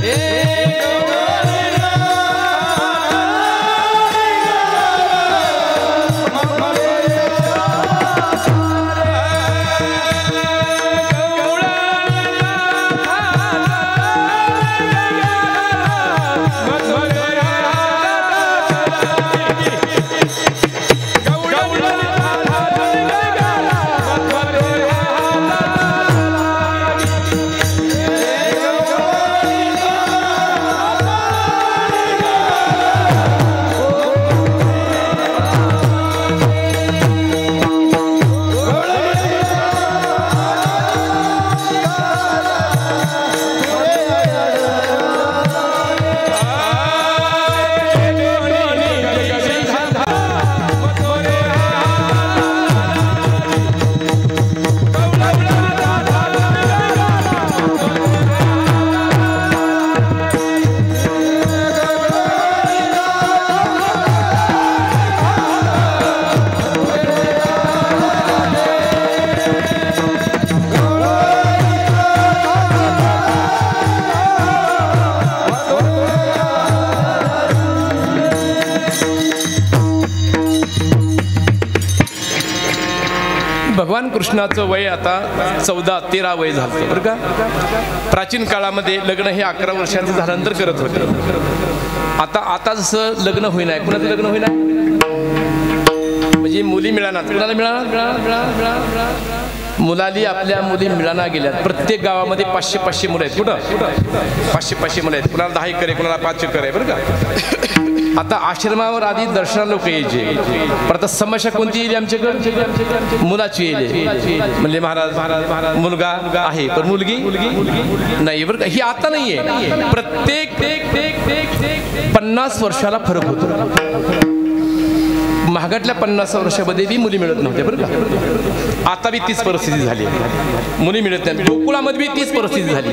Hey कृष्णाचं वय आता 14-13 वय झालं बरं का. प्राचीन काळामध्ये लग्न हे 11 वर्षाचं झाल्यानंतर करत होते. आता जसं लग्न होईना, कुणाचं लग्न होईना म्हणजे मुली मिळाना, कुणाला मिळाना, मुलाली आपल्या मुली मिळाना गेल्यात. प्रत्येक गावामध्ये 500-500 मुलं आहेत. कुठं 500-500 मुलं आहेत. कुणाला 10 एकर आहे, कुणाला 5 एकर आहे बरं का. आता आश्रमावर आधी दर्शनाला लोक यायचे, पण आता समस्या कोणती येईल आमच्याकडे? मुलाची येईल. म्हणजे महाराज मुलगा आहे पण मुलगी नाही बरं का. ही आता नाहीये, प्रत्येक 50 वर्षाला फरक होतो. महागातल्या 50 वर्षामध्ये बी मुली मिळत नव्हत्या बरं का. आता बी तीच परिस्थिती झाली, मुली मिळत नाही. गोकुळामध्ये बी तीच परिस्थिती झाली.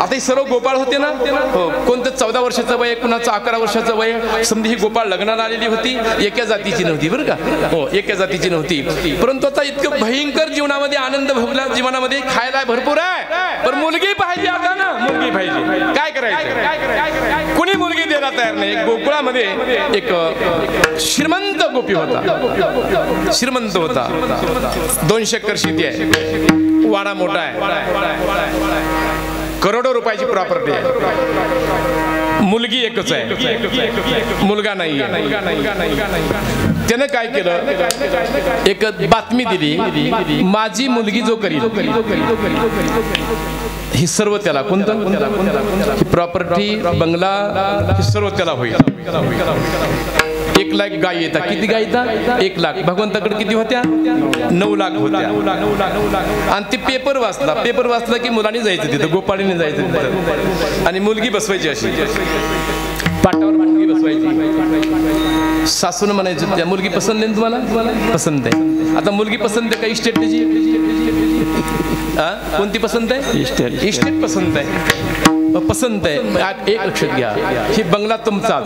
आता ही सर्व गोपाळ होते ना, हो, कोणतं 14 वर्षाचं वय, कुणाचं 11 वर्षाचं वय. समधी ही गोपाळ लग्नाला आलेली होती, एका जातीची नव्हती बरं का. हो, एका जातीची नव्हती. परंतु आता इतकं भयंकर जीवनामध्ये आनंद भोगला, जीवनामध्ये खायला भरपूर आहे, पण मुलगी पाहिजे आता ना, मुलगी पाहिजे. काय करायचं? कुणी मुलगी द्यायला तयार नाही. गोकुळामध्ये एक श्रीमंत गोपी होता, श्रीमंत होता. 200 एकर शेती आहे, वाडा मोठा आहे, करोडो रुपयाची प्रॉपर्टी आहे. मुलगी एकच आहे, मुलगा नाही. त्यानं काय केलं, एक बातमी दिली, माझी मुलगी जो करील ही सर्व त्याला, कोणतं प्रॉपर्टी, बंगला, हे सर्व त्याला होईल. 1 लाख गाय येतात. किती गाय येतात? 1 लाख. भगवंताकडे किती होत्या? 9 लाख होत्या. आणि ते पेपर वाचला की मुलांनी जायचं तिथं, गोपाळीने जायचं तिथं, आणि मुलगी बसवायची, अशी पाटावर मुलगी बसवायची. सासून म्हणायचं त्या मुलगी पसंत आहे तुम्हाला? पसंत आहे. आता मुलगी पसंत आहे का इस्टेट त्याची? कोणती पसंत आहे? इस्टेट पसंत आहे. पसंत आहे. एक लक्षात घ्या, ही बंगला तुमचाच,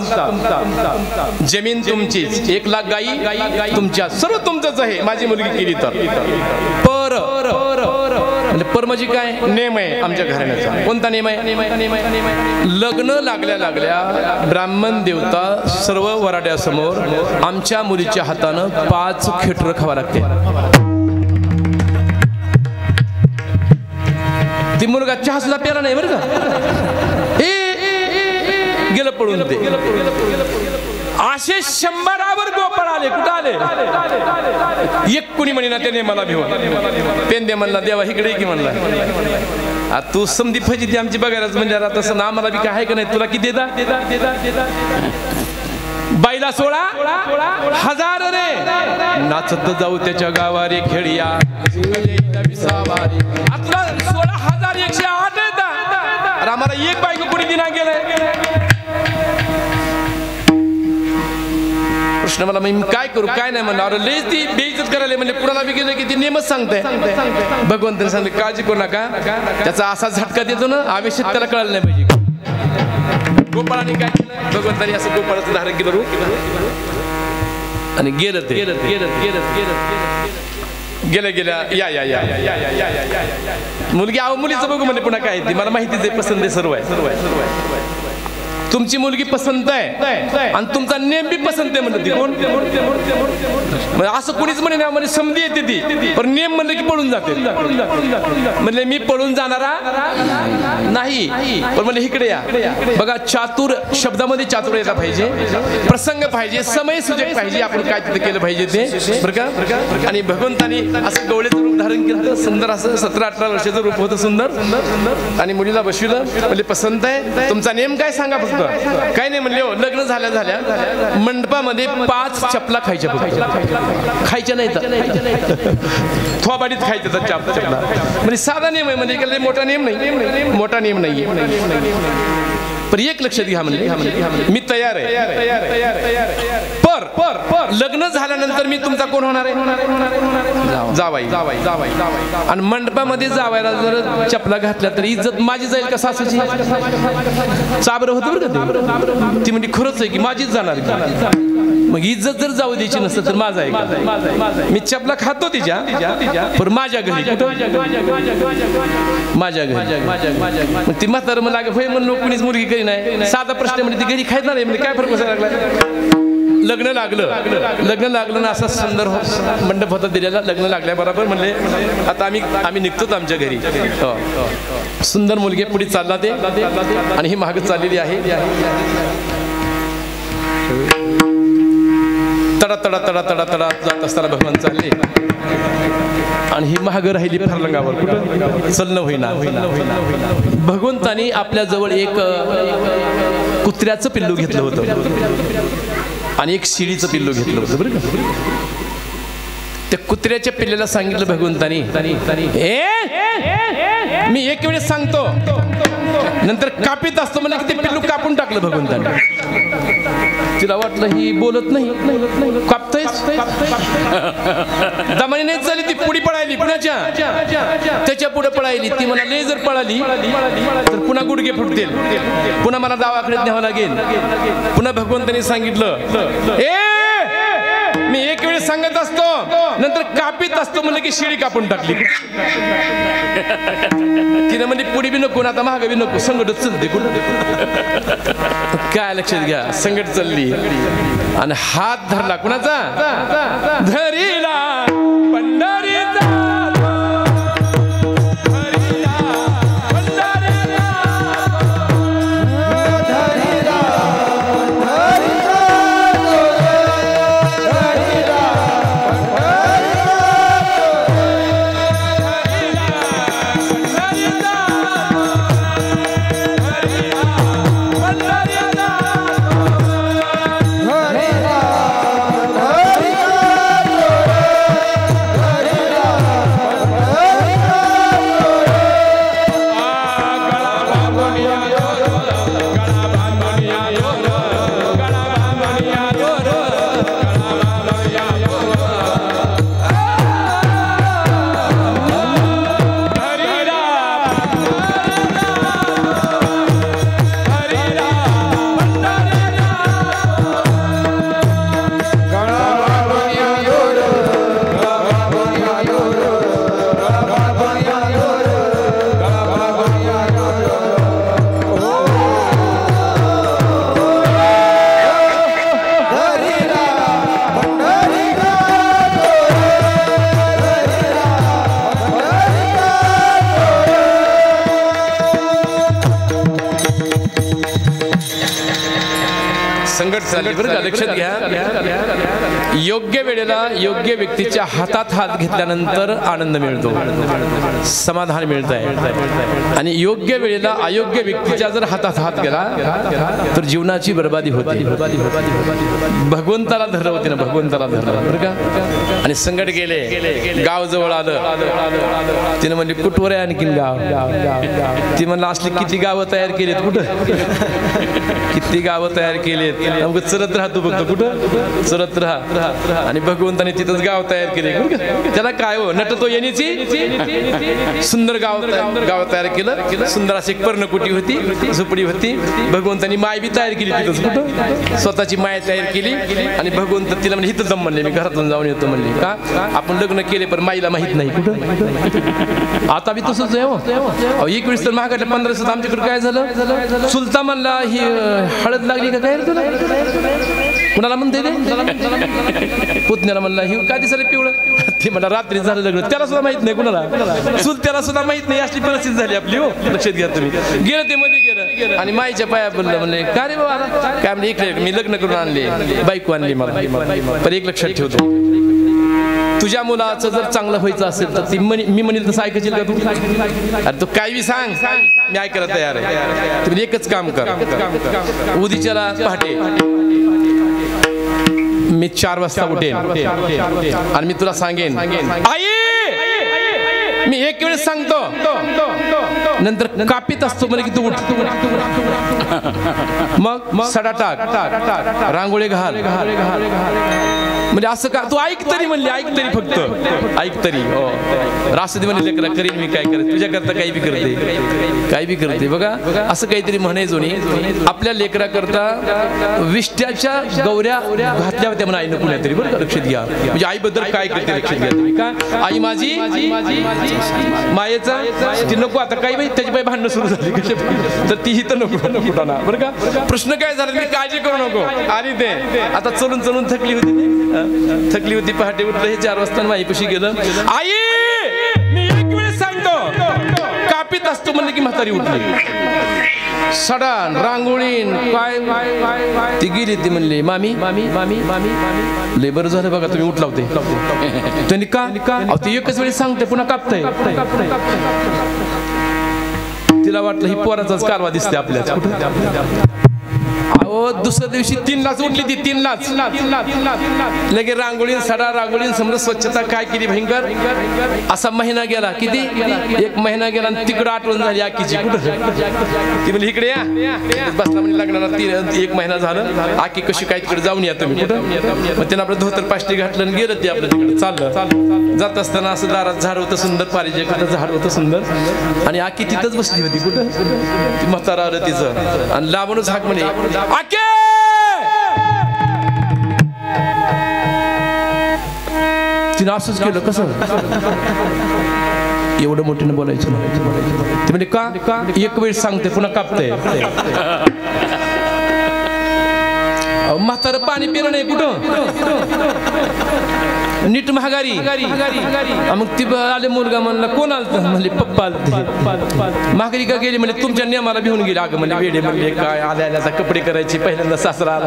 जमीन तुमचीच, 1 लाख गाई तुमच्या, सर्व तुमचंच आहे. माझी मुलगी केली तर पर म्हणजे काय नेम आहे आमच्या घराण्याचा. कोणता नेम आहे? लग्न लागल्या ब्राह्मण देवता सर्व वराड्यासमोर आमच्या मुलीच्या हातानं 5 खेटर खावा लागते. ती मुलगा चहा सुद्धा प्याला नाही बरं का, गेलं पळून. ते असे 100वर गोपाळ आले. कुठं आले? एक कुणी म्हणे ना त्याने मला भिवा पेंदे म्हणला, देवा इकडे की म्हणला, तू समधी फजिती आमची बघायलाच म्हणजे तसं ना, मला बी काय आहे का नाही, तुला किती देता? बाईला 16,000 रे. नाचत जाऊ त्याच्या गावारे खेळिया, 16,108 येतात. आम्हाला एक बायको कुणी दिना गेलाय. प्रश्न मला, मी काय करू, काय नाही म्हणलं. अरे लय ती बेइज्जत करायला म्हणजे कुणाला बी गेलं की ती नेमच सांगते. भगवंताने सांगितलं काळजी करू नका, त्याचा असा झटका देतो ना, आवेशात त्याला कळायला नाही पाहिजे. गोपाळाने काय केलं, भगवंताने असं गोपाळाचं धारण केलं आणि गेलं ते गेल्या या मुलगी. मुलीचं बघू म्हणजे पुन्हा काय ती मला माहितीच आहे, पसंत आहे, सर्व आहे. तुमची मुलगी पसंत आहे आणि तुमचा नेम बी पसंत आहे म्हणलं. ती कोण असं कुणीच म्हणे ना, म्हणजे समधी येते ती, पण नेम म्हणलं की पळून जाते. म्हणले मी पळून जाणारा नाही, पण म्हणले इकडे या. बघा, चातुर शब्दामध्ये चातुर यायला पाहिजे, प्रसंग पाहिजे, समय सूचक पाहिजे, आपण काय तिथे केलं पाहिजे ते बरं का. आणि भगवंतानी असं गवळेचं रूप धारण केलं, सुंदर असं 17-18 वर्षाचं रूप होतं, सुंदर. आणि मुलीला बसविलं, म्हणजे पसंत आहे, तुमचा नेम काय सांगा फक्त. काय नाही म्हणले. लग्न झाल्या मंडपामध्ये 5 चपला खायच्या, खायच्या नाही तर थोबाडीत खायच्या चपला. म्हणजे साधा नेम आहे, म्हणजे मोठा नेम नाही, मोठा नेम नाहीये. पण एक लक्षात घ्या, म्हणले मी तयार आहे, पर लग्न झाल्यानंतर मी तुमचा कोण होणार आहे? जावाई. आणि मंडपामध्ये जावायला जर चपला घातल्या तर इज्जत माझी जाईल का सासूची? चाबर होतं बरं का ती म्हणजे खरंच आहे की माझीच जाणार. मग इज्जत जर जाऊ द्यायची नसतं तर माझा आहे. मी चपला खातो तिच्या, पण माझ्या घरी, माझ्या घरी. मग ती म्हातारं मला होय म्हणून कुणीच मुलगी करी नाही. साधा प्रश्न म्हणजे ती घरी खायला नाही, म्हणजे काय फरक बसायला लागला? लग्न लागलं ना असा सुंदर मंडप होता दिलेला. लग्न लागल्याबरोबर म्हणले आता आम्ही निघतोच आमच्या घरी. सुंदर मुलगी पुढे चालला ते आणि ही मागे चाललेली आहे. तडा तडा तडा तडा तडा जात असताना भगवान चालले आणि ही महाग राहिली फरलंगावर. कुठं चलणं होईना. भगवंतानी आपल्या जवळ एक कुत्र्याचं पिल्लू घेतलं होतं आणि एक शिडीचं पिल्लू घेतलं होतं. बरं का. त्या कुत्र्याच्या पिल्ल्याला सांगितलं भगवंतानी, मी एक वेळेस सांगतो नंतर कापीत असतो मला की ते पिल्लू कापून टाकलं भगवंतानी. तिला वाटलं ही बोलत नाही, कापतय दमानी नाही झाली. ती पुढे पळायली पुण्याच्या, त्याच्या पुढे पळायली. ती मला लय जर पळाली तर पुन्हा गुडघे फुटतील, पुन्हा मला दवाखान्यात न्यावं लागेल. पुन्हा भगवंतानी सांगितलं मी एक वेळेस सांगत असतो नंतर कापीत असतो म्हणलं की शिडी कापून टाकली. तिने म्हणजे पुढे बी नको आता मागे बी नको, संकट चलते कुठं. काय लक्षात घ्या, संकट चालली आणि हात धरला कुणाचा, धरीला पंढरीचा. लक्षात घ्या, योग्य वेळेला योग्य व्यक्तीच्या हातात हात घेतल्यानंतर आनंद मिळतो, समाधान मिळत आहे. आणि योग्य वेळेला अयोग्य व्यक्तीच्या जर हातात हात गेला तर जीवनाची बर्बादी होते. भगवंताला धरलं होते ना, भगवंताला धरलं बरं का. आणि संकट गेले, गाव जवळ आलं. तिने म्हणजे कुठवर आहे आणखीन गाव. ती म्हणलं असली किती गावं तयार केलीत, कुठं किती गावं तयार केलीत, चरत राहतो फक्त, कुठं चरत राहा. आणि भगवंताने तिथंच गाव तयार केले. त्याला काय हो नटतो येण्याची, सुंदर गाव तयार केलं. सुंदर अशी पर्णकुटी होती, झोपडी होती. भगवंतानी माय बी तयार केली तिथंच, कुठं स्वतःची माय तयार केली. आणि भगवंत तिला म्हणजे इथं जम म्हणले, मी घरातून जाऊन येतो म्हणले. का आपण लग्न केले पण माईला माहित नाही कुठं. आता बी तसंच आहे. एक वेळेस तर महागाच्या 1500 आमच्याकडे काय झालं, चुलता म्हणला ही हळद लागली का काय तुला, कुणाला म्हणते ते, पुतण्याला म्हणला ही काय दिसायला पिवळं, ते म्हणला रात्री झालं लग्न, त्याला सुद्धा माहित नाही कुणाला, चुलत्याला सुद्धा माहित नाही. अशी परिस्थिती झाली आपली. हो लक्षात घ्या तुम्ही. गेलं ते मध्ये गेलं आणि माईच्या पाया बोललं, म्हणले का रे बाबा काय म्हणले, इकडे मी लग्न करून आणले, बायको आणली मला. पण एक लक्षात ठेवतो, तुझ्या मुलाचं जर चांगलं व्हायचं असेल तर मी म्हणेल तसं ऐकायची का तू. अरे तू काय बी सांग, मी ऐकायला तयार आहे. तुम्ही एकच काम कर, उद्याच्याला पहाटे मी 4 वाजता उठेन आणि मी तुला सांगेन, आई मी एक वेळेस सांगतो नंतर कापीत असतो म्हणे की तू उठ. मग सडा टाक, रांगोळी घाल, म्हणजे असं का तू ऐक तरी म्हणली, ऐक तरी फक्त ऐक तरी. हो रासुदी म्हणले लेकरा करीन मी काय करते तुझ्या करता काही बी करते, काही बी करते. बघा असं काहीतरी म्हणे जुनी आपल्या लेकरा करता विष्ट्याच्या गौऱ्या घातल्या होत्या म्हणा आईनं कुण्या तरी. बरं का लक्षात घ्या, म्हणजे आईबद्दल काय करते लक्षात घ्या तुम्ही. का आई माझी मायेचा ती नको आता काही बाई त्याची बाई भांडणं सुरू झाली कशा तर तीही तर नको नको ना. बरं का प्रश्न काय झाला मी काळजी करू नको. आणि ते आता चलून चलून थकली होती पहाटे उठलं हे 4 वाजता माईपाशी गेलं. आई मी एक वेळेस सांगतो कापीत असतो म्हणलं की म्हातारी उठली सडान रांगोळीन काय ती गेली. ती म्हणली मामी लय बरं झालं बघा तुम्ही उठला होते. त्यांनी का ती एकच वेळेस सांगते पुन्हा कापताय. तिला वाटलं ही पोराचाच कारवा दिसते आपल्याच. अहो दुसऱ्या दिवशी 3लाच उठली ती 3लाच लगे रांगोळीन सडा रांगोळीन समजा स्वच्छता काय केली भयंकर. असा महिना गेला किती 1 महिना गेला आणि तिकडं आठवण झाली आकीची. कुठं ती म्हणजे इकडे या बसला म्हणजे लग्नाला 1 महिना झालं. आकी कशी काय तिकडे जाऊन या तुम्ही. कुठं मग त्यानं आपलं धोतर पाष्टी घातलं आणि गेलं ते आपलं तिकडे चाललं. जात असताना असं दारात झाड होतं सुंदर पारिजातचं झाड होतं सुंदर आणि आकी तिथंच बसली होती. कुठं ती म्हातारा आलं तिचं आणि लांबूनच हाक म्हणे आके. तिने असंच केलं. कसं एवढं मोठ्यानं बोलायचं ते म्हणजे का एक वेळ सांगते पुन्हा कापते. म्हातारं पाणी पिलं नाही कुठं नीट महागारी. मग ती आले मुलगा म्हणला कोण आलं म्हणले पप्पा आलते. महागारी का गेली म्हणजे तुमच्या नियमाला भिवून गेली. अगं म्हणजे वेडे म्हणले काय आल्या आल्याचा कपडे करायचे पहिल्यांदा सासरा आला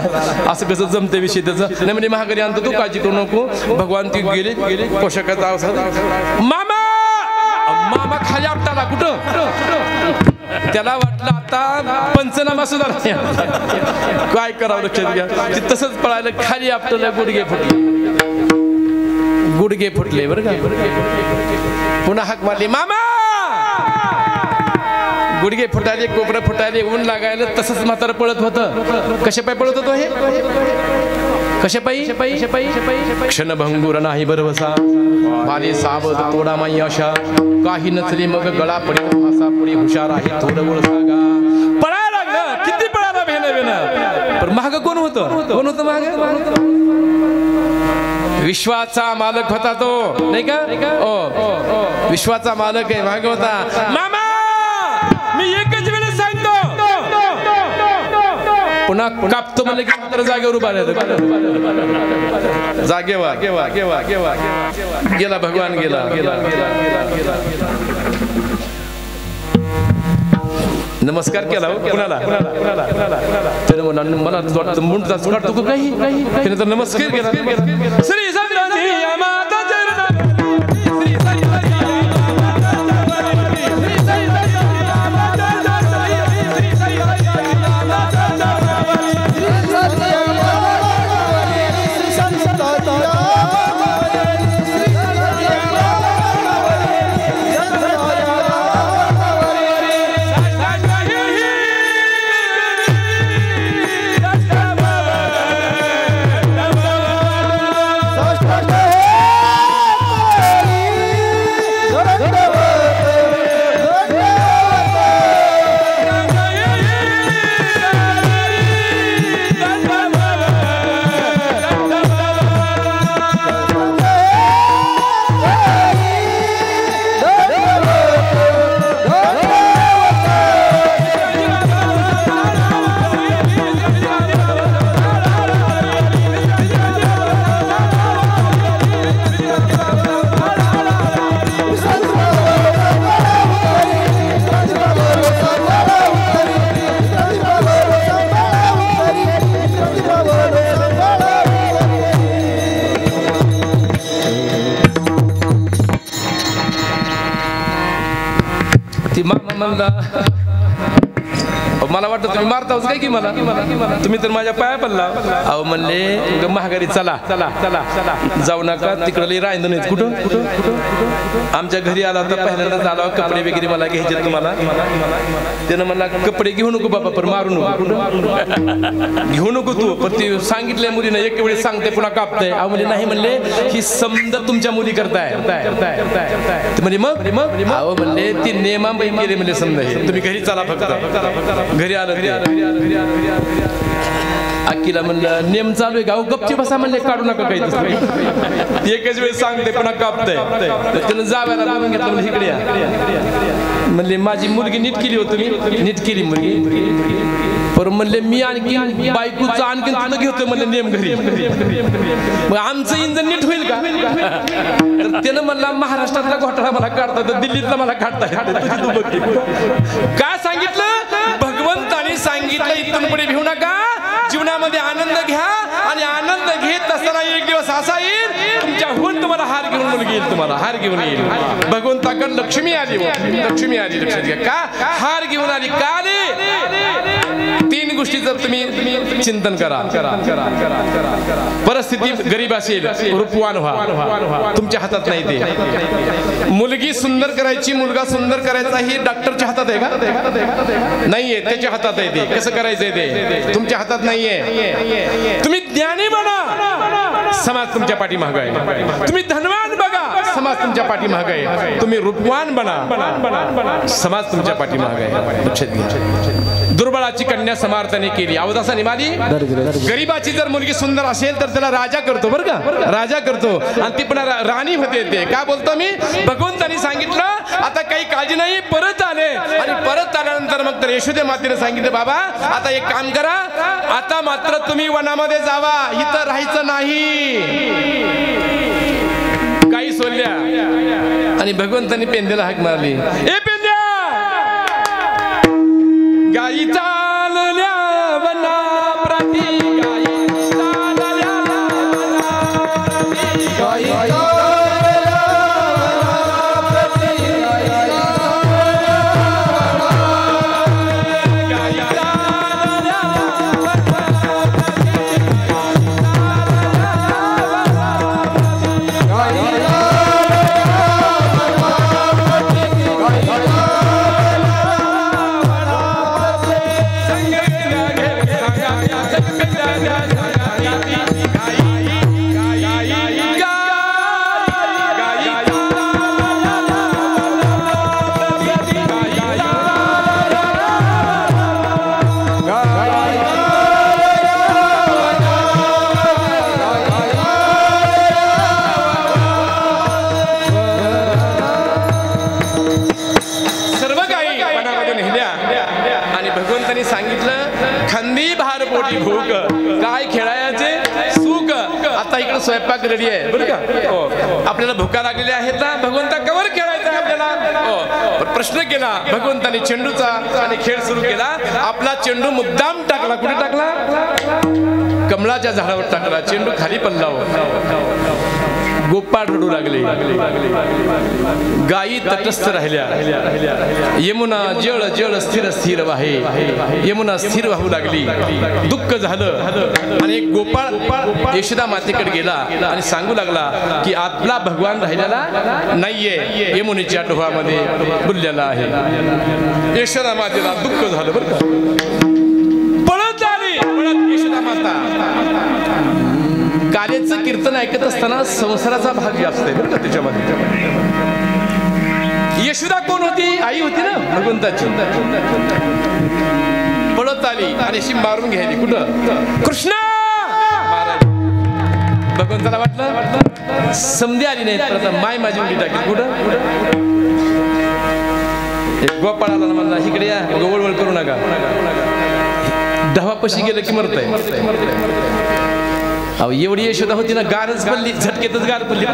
असं कसं जमते विषय त्याचं नाही म्हणजे महागारी आणतो तू काळजी करू नको. भगवान ती गेले पोशाखाचा मामा मामा खाली आपटाला. कुठं त्याला वाटलं आता पंचनामा सुद्धा काय करावं लक्षात घ्या. ते तसंच पळायला खाली आपल्याला गुडघे फुटले. बरं का पुन्हा हाक मारली मामा. गुडघे फुटाले कोपरं फुटाले ऊन लागायला तसंच म्हातारं पळत होतं. कशा पाय पळत होतो हे कशा पायी क्षणभंगुर नाही बरवसा वाले सावध तोडा माई आशा काही नसले मग गळा पडे असा पुढे हुशार आहे थोडं ओळ सांगा. पळायला लागलं किती पळायला भेन पण महाग कोण होतं महाग विश्वाचा मालक होता तो नाही का. ओ विश्वाचा मालक आहे महाग होता. मामा मी एकच वेळेस सांगतो पुन्हा कापतो म्हणलं की मात्र जागेवर उभा राहिलं. जागेवा गेला भगवान गेला. नमस्कार केला कुणाला त्याने मला वाटतं मुंडताच काढतो काही त्याने तर नमस्कार केला. श्री माता मला वाटतं तुम्ही मारताच काय की मला तुम्ही तर माझ्या पाया पडला अहो म्हणले महागारी चला चला चला जाऊ नका तिकडे राहिलं नाही कुठं आमच्या घरी आला तर पहिल्यांदा झाला कपडे वगैरे मला घ्यायचे तुम्हाला त्यानं मला कपडे घेऊ नको बाबा पण मारू नको घेऊ नको तू पण ते सांगितलंय मुलीनं एक वेळेस सांगते पुन्हा कापतंय अहो म्हणजे नाही म्हणले ही समजा तुमच्या मुली करताय म्हणजे मग अहो म्हणले ती नियमाबाई केले म्हणजे समजा हे तुम्ही घरी चला फक्त घरी आलं अक्कीला म्हणलं नेम चालू आहे गाव गपची बसा म्हणले काढू नका काही एकच वेळेस सांगते पुन्हा कापतंय त्यानं जाव्याला बोलून घेतलं म्हणजे इकडे या म्हणले माझी मुलगी नीट केली होती मी नीट केली मुलगी पर म्हणले मी आणखी बायकोचं आणखी तुला घेतोय म्हणले नेम घरी मग आमचं इंजन नीट होईल का तर त्यानं म्हणला महाराष्ट्रातला घोटाळा मला काढता तर दिल्लीतला मला काढता काय सांगितलं भगवंताने सांगितलं इथून पुढे भिवू नका जीवनामध्ये आनंद घ्या आणि आनंद घेत असताना एक दिवस असा येईल तुमच्याहून तुम्हाला हार घेऊन मुलगी येईल तुम्हाला हार घेऊन येईल भगवंताकडे लक्ष्मी आली लक्षात घ्या का हार घेऊन आली का आली तीन गोष्टी जर तुम्ही चिंतन करा परिस्थिती गरीब असेल रूपवान व्हा तुमच्या हातात नाही ते मुलगी सुंदर करायची मुलगा सुंदर करायचा ही डॉक्टरच्या हातात आहे का नाहीये त्याच्या हातात आहे ते कसं करायचंय ते तुमच्या हातात नाहीये तुम्ही ज्ञानी बना समाज तुमच्या पाठीमागे आहे तुम्ही धनवान बघा समाज तुमच्या पाठीमागे आहे तुम्ही रूपवान बना समाज तुमच्या पाठीमागे आहे लक्षात घ्या दुर्बळाची कन्या समार्थाने केली अवदासा निमाली गरीबाची जर मुलगी सुंदर असेल तर त्याला राजा करतो बरं का राजा करतो आणि ती पण राणी होते ते काय बोलतो मी भगवंतानी सांगितलं आता काही काळजी नाही परत आले आणि परत आल्यानंतर मग तर यशोदे मातेने सांगितलं बाबा आता एक काम करा आता मात्र तुम्ही वनामध्ये जावा इथं राहायचं नाही काही सोडल्या आणि भगवंतानी पेंद्याला हाक मारली ए पेंद्या गाई चालल्या वनाप्रती गाई चालल्या स्वयंपाक रेडी आहे बरं का आपल्याला भुका लागलेल्या आहेत ना भगवंता कवर खेळायचा आपल्याला प्रश्न केला भगवंताने चेंडूचा आणि खेळ सुरू केला आपला चेंडू मुद्दाम टाकला कुठे टाकला कमळाच्या झाडावर टाकला चेंडू खाली पडला गोपाळ रडू लागले गायी तटस्थ राहिल्या यमुना जळ जळ स्थिर स्थिर वाहे यमुना स्थिर वाहू लागली दुःख झालं आणि एक गोपाळ यशोदा मातेकडे गेला आणि सांगू लागला की आपला भगवान राहिलेला नाहीये यमुनेच्या डोहामध्ये बुडलेला आहे यशोदा मातेला दुःख झालं बरं का पळत आली पळत यशोदा माता कार्याचं कीर्तन ऐकत असताना संसाराचा भाग जास्त आहे बरं का त्याच्यामध्ये यशोदा कोण होती आई होती ना भगवंताची पळत आली आणि अशी मारून घ्यायली कुठं कृष्ण भगवंताला वाटलं समधी आली नाही माय माझी उडी टाकली कुठं एक गोपाळाला म्हणला इकडे या वळवळ करू नका दहापाशी गेलं की मरत आहे अहो एवढी यशोदा होती ना गारच पडली झटकेतच गार पडली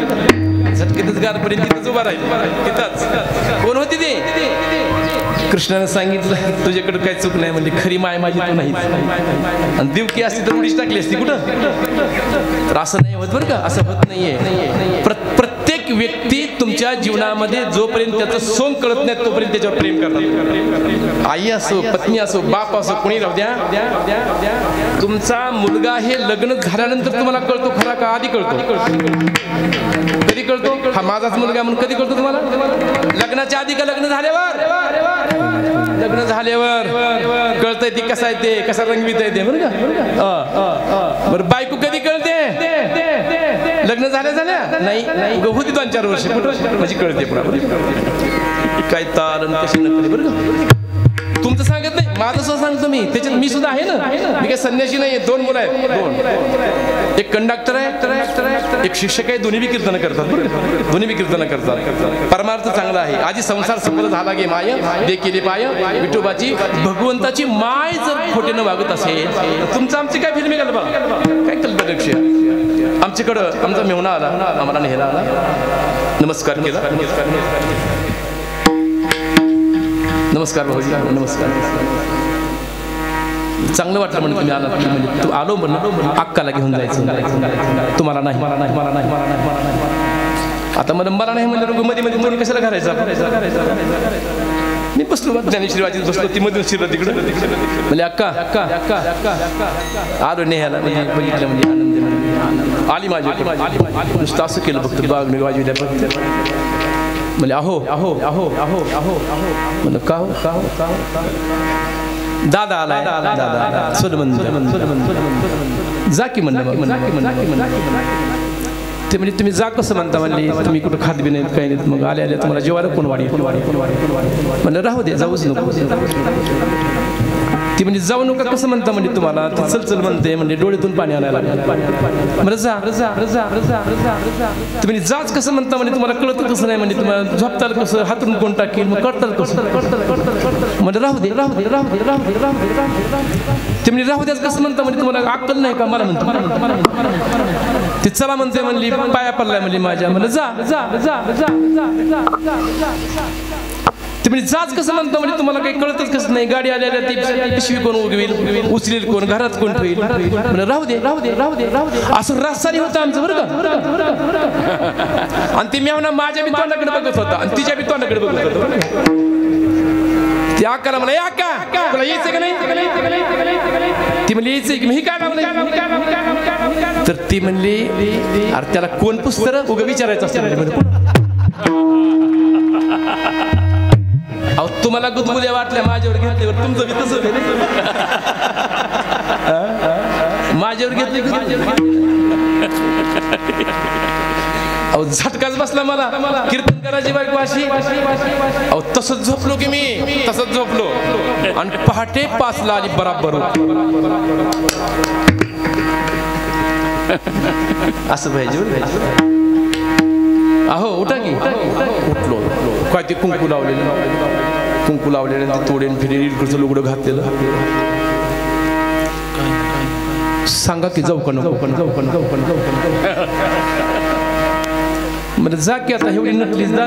झटकेतच गार पडली तिथंच उभा राहिली तिथंच कोण होती ती कृष्णाने सांगितलं तुझ्याकडे काही चूक नाही म्हणजे खरी माय माझी तू नाही आणि दिवकी असती तर उडीच टाकली असती कुठं तर असं नाही होत बरं का असं होत नाहीये प्रत्येक व्यक्ती तुमच्या जीवनामध्ये जोपर्यंत त्याचं सोंग कळत नाही तोपर्यंत त्याच्यावर प्रेम करतात. आई असो, पत्नी असो, बाप असो, कोणी राहू द्या. तुमचा मुलगा हे लग्न झाल्यानंतर तुम्हाला कळतो खरा का आधी कळतो? कधी कळतो? हा माझाच मुलगा म्हणून कधी कळतो तुम्हाला? लग्नाच्या आधी का लग्न झाल्यावर? लग्न झाल्यावर कळतंय ती कसा आहे ते, कसा रंगवीत आहे ते, बरं का? बरं बायको कधी कळते? लग्न झाल्या नाही होती 2-4 वर्ष म्हणजे कळते काय ताल कशी नकली. बरं का? तुमचं सांगत नाही, माझं सुद्धा सांगतो मी. त्याच्यात मी सुद्धा आहे ना. मी काही संन्यासी नाही. 2 मुलं आहेत. 2. एक कंडक्टर आहे, एक शिक्षक आहे. दोन्ही बी कीर्तन करतात. बरं, दोन्ही बी कीर्तन करतात. परमार्थ चांगला आहे. आधी संसार सफल झाला गे माय दे केली पाय विठोबाची भगवंताची माय जर खोटेनं वागत असेल तुमचं आमची काय फिल्मी घाल बघा काय कल्पलक्ष. आमच्याकडं आमचा मेहुणा आला, आम्हाला नेहला आला, नमस्कार केला. नमस्कार भाऊजी, नमस्कार. चांगलं वाटलं म्हणून तुम्ही आला. म्हणजे तू आलो म्हणून अक्काला घेऊन जायचं. तुम्हाला नाही. आता मला नाही म्हणलं मध्ये मध्ये कशाला घालायचं? मी बसलो ज्ञानेश्वरी वाजीत बसलो. ती मधून शिरलं तिकडं. म्हणजे अक्का आलो नेहाला. म्हणजे बघितलं म्हणजे आनंद आली माझी. नुसतं असं केलं फक्त बाग मी वाजविल्या फक्त. म्हणजे अहो अहो अहो अहो अहो अहो म्हणलं का हो का हो का हो. दादा आला. दादा जा की म्हणलं. ते म्हणजे तुम्ही जा कसं म्हणता म्हणले, तुम्ही कुठं खात बी नाहीत काही नाहीत. मग आले तुम्हाला जेवायला कोण वाढी म्हणलं राहू दे जाऊच नको. ती म्हणजे जाऊ नका कसं म्हणता म्हणजे तुम्हाला ती चल म्हणते म्हणजे डोळ्यातून पाणी आणायला म्हणजे जा रजा रजा रजा रजा रजा. तुम्ही जाच कसं म्हणता म्हणजे तुम्हाला कळतं कसं नाही म्हणजे तुम्हाला झोपताल कसं, हातून कोण टाकेल मग करताल कसं म्हणजे राहू दे राहू दे राहू दे राहू दे राहू दे राहू दे. ते म्हणजे राहू द्याच कसं म्हणता म्हणजे तुम्हाला अक्कल नाही का? मला म्हणतो ती चला म्हणते म्हणली पाया पडलाय म्हणली माझ्या. म्हणजे जा जा जा जा जा. ते म्हणजे जाच कसं म्हणतो म्हणजे तुम्हाला काही कळतच कसं नाही. गाडी आलेल्या ती पिशवी कोण उगवेल, उचलेल कोण, घरात कोण ठेवेल. म्हणजे राहू दे राहू दे राहू दे राहू दे असं रास्तानी होतं आमचं. बरं का? आणि ती मेवना माझ्या बी तोंडाकडे बघत होता आणि तिच्या बी तोंडाकडे बघत होता. ती अक्काला म्हणा अक्का तुला यायचं का नाही? ती म्हणली यायचंय की मी काय लावलं. तर ती म्हणली अरे त्याला कोण पुसतं उगं विचारायचं असतं. अहो तुम्हाला गुदगुल्या वाटल्या माझ्यावर घेतल्यावर तुमचं बी तसं माझ्यावर घेतले. अहो झटकाच बसला मला. कीर्तन करायची बायको अशी. अहो तसंच झोपलो की मी तसंच झोपलो आणि पहाटे 5ला आली बराबर. असं पाहिजे. अहो उठा की. उठलो. काय ते कुंकू लावलेलं ते तोडेन फिरेन इकडचं लुगडं घातलेलं. सांगा की जाऊ का नको? म्हणजे जा की आता एवढी नटलीच जा.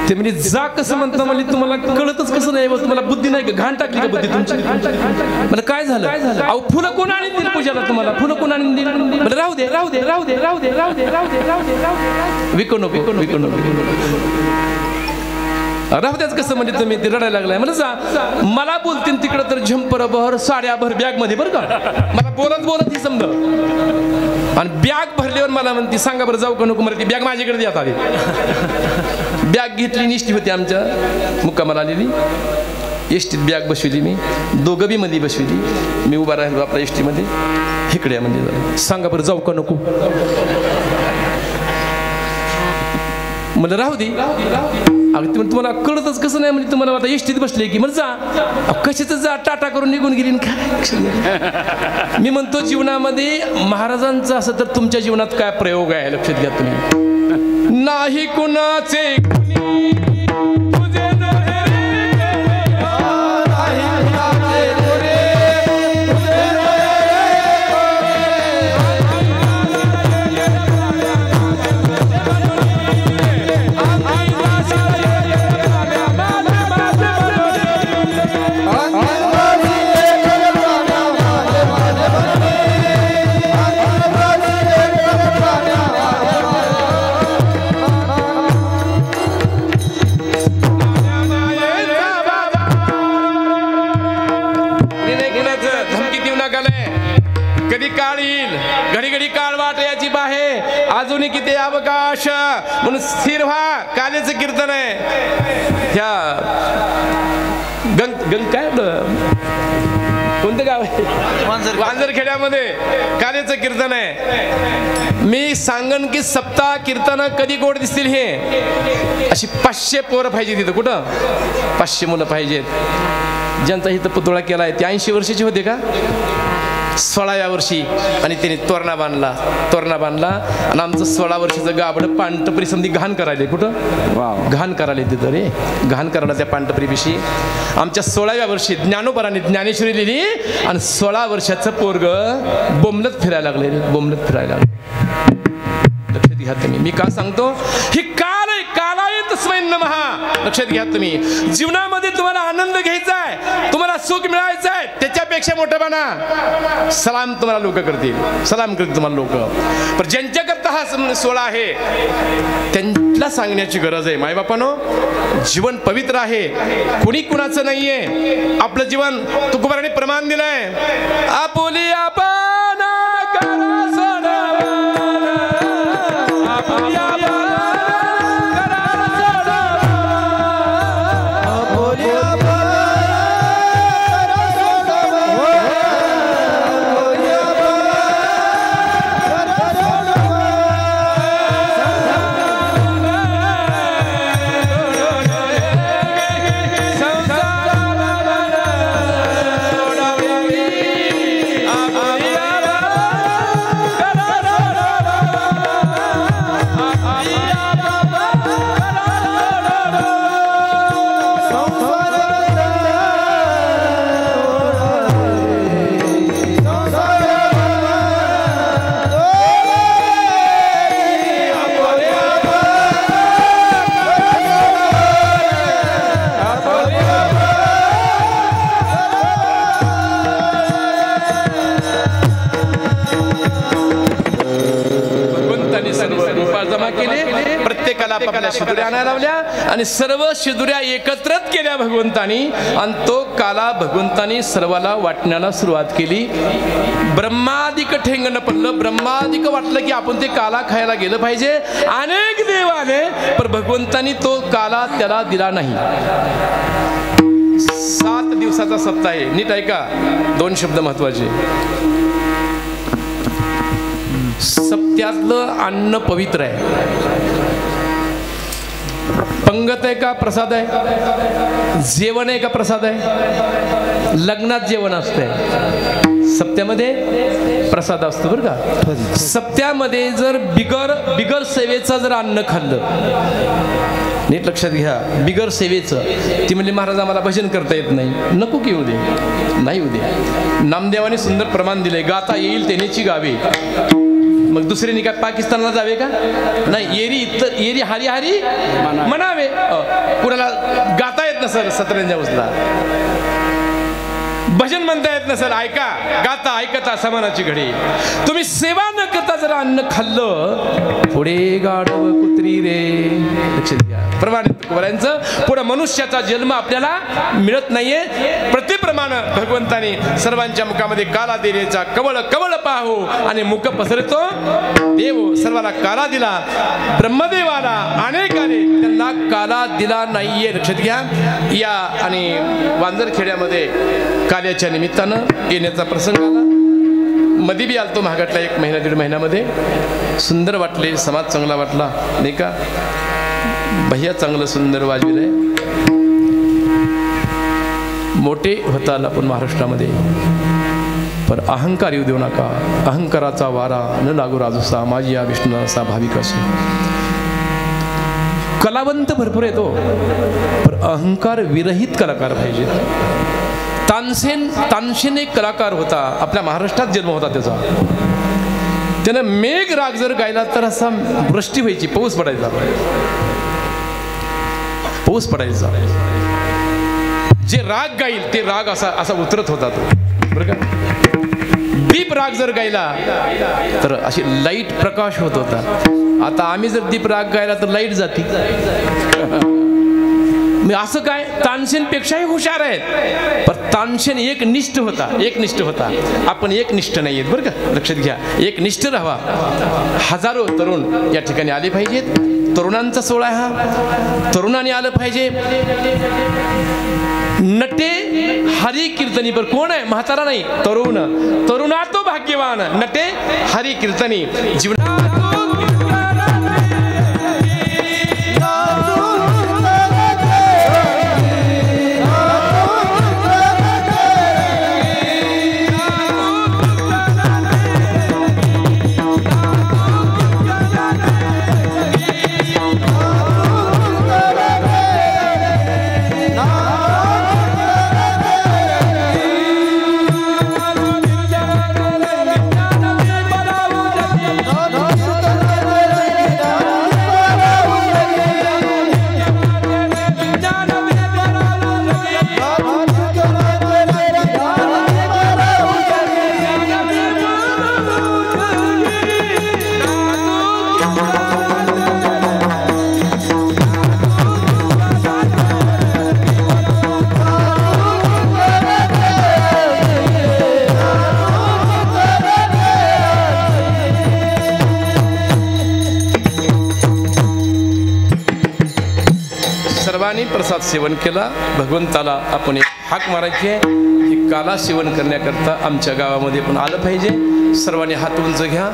ते म्हणजे जा कसं म्हणता म्हणजे तुम्हाला कळतच कसं नाही. तुम्हाला बुद्धी नाही का? घाण टाकली का बुद्धी तुमची? म्हणजे काय झालं? अहो फुलं कोण आणून दिली पूजाला तुम्हाला? फुलं कोण आणून दिली? म्हणजे राहू दे राहू दे राहू दे राहू दे राहू दे राहू दे राहू दे राहू दे विकू नको विकू नको. राहू द्याच कसं म्हणजे तुम्ही ते रडायला लागलाय. म्हणजे जा मला बोलतील तिकडं तर झंपर भर साड्या भर बॅग मध्ये. बरं का? मला बोलत ही समजा आणि बॅग भरल्यावर मला म्हणते सांगा बरं जाऊ का नको. मला ती बॅग माझ्याकडे द्या आली. बॅग घेतली. निष्ठी होती आमच्या मुक्कामाला आलेली. एसटीत बॅग बसविली मी. दोघं बी मध्ये बसविली. मी उभा राहिलो आपल्या एसटीमध्ये. इकडे म्हणजे सांगा बरं जाऊ का नको. मला राहू दे. तुम्हाला कळतच कसं नाही म्हणजे तुम्हाला आता एसटीत बसले की म्हणजे जा कशाच जा टाटा करून निघून गेली. मी म्हणतो जीवनामध्ये महाराजांचं असं तर तुमच्या जीवनात काय प्रयोग आहे लक्षात घ्या तुम्ही. नाही कुणाचे कधी काळ येईल, घडी घडी काळ वाट याची बाहे, अजूनही किती अवकाश, म्हणून स्थिर व्हा. कालेचं कीर्तन आहे. ह्या गंग काय कोणतं गाव आहे, वांजरखेड्यामध्ये कालेचं कीर्तन आहे. मी सांगन की सप्ताह कीर्तन कधी गोड दिसतील हे. अशी 500 पोरं पाहिजे तिथं. कुठं 500 मुलं पाहिजेत. ज्यांचा इथं पुतळा केलाय ते 80 वर्षाचे होते का, 16व्या वर्षी, आणि त्याने तोरणा बांधला आणि आमचं 16 वर्षाचं गाबडं पानटपरी समधी घाण करायले. कुठं घाण करायले तिथं रे, घाण करायला त्या पानटपरीविषयी. आमच्या 16व्या वर्षी ज्ञानोबराने ज्ञानेश्वरी लिहिली आणि 16 वर्षाचं पोरग बोंबलत फिरायला लागले रे, बोंबलत फिरायला लागले. लक्षात घ्या तुम्ही. मी का सांगतो, ही काल आहे, कालाय तस्मै नमः. लक्षात घ्या तुम्ही. जीवनामध्ये तुम्हाला आनंद घ्यायचा आहे, तुम्हाला सुख मिळायचं आहे, त्याच्यापेक्षा मोठं बना. सलाम तुम्हाला लोक करतील, सलाम करतील तुम्हाला लोक. पण ज्यांच्याकरता हा 16 आहे त्यांना सांगण्याची गरज आहे. मायबापानो, जीवन पवित्र आहे, कुणी कुणाचं नाहीये. आपलं जीवन तुकोबाराने प्रमाण दिलंय. आपुली आपण प्रत्येकाला शिदुऱ्या आणायला लावल्या आणि सर्व शिदुऱ्या एकत्रित केल्या भगवंतानी, आणि तो काला भगवंतानी सर्वाला वाटण्याला सुरुवात केली. ब्रह्मादिक ठेंगणं पडलं, ब्रह्मादिक वाटलं की आपण ते काला खायला गेलं पाहिजे. अनेक देव आले, पण भगवंतानी तो काला त्याला दिला नाही. 7 दिवसाचा सप्ताह आहे. नीट ऐका, 2 शब्द महत्वाचे. सप्त्यातलं अन्न पवित्र आहे. पंगत आहे का प्रसाद आहे, जेवण आहे का प्रसाद आहे. लग्नात जेवण असतंय, सप्त्यामध्ये प्रसाद असतो बरं का. सप्त्यामध्ये जर बिगर सेवेचं जर अन्न खाल्लं, नीट लक्षात घ्या, बिगर सेवेचं. ती म्हणजे महाराज आम्हाला भजन करता येत नाही, नको की येऊ दे, नाही येऊ दे. नामदेवाने सुंदर प्रमाण दिले, गाता येईल तेनेची गावे. मग दुसऱ्याने काय पाकिस्तानला जावे का, नाही. एरी हरी हरी म्हणावे. कुणाला गाता येत नसेल 17व्या दिवसला, भजन म्हणता येत नसेल, ऐका, गाता ऐकता समानाची घडी. तुम्ही सेवा न करता जर अन्न खाल्लं, पुढे गाढव कुत्री रे. लक्षात घ्या, प्रमाणित तुकोबारांचं पुढे मनुष्याचा जन्म आपल्याला मिळत नाहीये. प्रतिप्रमाणे भगवंताने सर्वांच्या मुखामध्ये काला देण्याचा कवळ कवळ पाहू आणि मुख पसरतो देव. सर्वाला काला दिला, ब्रह्मदेवाला अनेक आले, त्यांना काला दिला नाहीये. लक्षात घ्या. या आणि वांजरखेड्यामध्ये काल्याच्या निमित्तानं येण्याचा प्रसंग आला. मध्ये बी आलतो महागातला 1 महिना 1.5 महिन्यामध्ये. सुंदर वाटले, समाज चांगला वाटला नाही का. भैया चांगलं सुंदर वाजविलंय. मोठे होताल आपण महाराष्ट्रामध्ये, पण अहंकार येऊ देऊ नका. अहंकाराचा वारा न लागू राजूसा, माझी या विष्णू असा भाविक असो. कलावंत भरपूर येतो, पण अहंकार विरहित कलाकार पाहिजे. तानसेन एक कलाकार होता, आपल्या महाराष्ट्रात जन्म होता त्याचा. त्यानं मेघ राग जर गायला तर असा वृष्टी व्हायची, पाऊस पडायचा. जे राग गाईल ते राग असा उतरत होता तो, बरं का. दीप राग जर गायला तर अशी लाईट प्रकाश होत होता. आता आम्ही जर दीप राग गायला तर लाईट जाते. मी असं काय तानसेनपेक्षाही हुशार आहेत, पण तानसेन एकनिष्ठ होता. आपण एकनिष्ठ नाही आहेत बरं का, लक्षात घ्या. एकनिष्ठ राहावा. हजारो तरुण या ठिकाणी आले पाहिजेत. तरुणांचा सोहळा हा, तरुणांनी आलं पाहिजे. नटे हरी कीर्तनी, पर कोण आहे? म्हातारा नाही, तरुणा तो भाग्यवान. नटे हरी कीर्तनी जीवना सर्वांनी प्रसाद सेवन केला. भगवंताला आपण एक हाक मारायची आहे की काला सेवन करण्याकरता आमच्या गावामध्ये पण आलं पाहिजे. सर्वांनी हात उंच घ्या.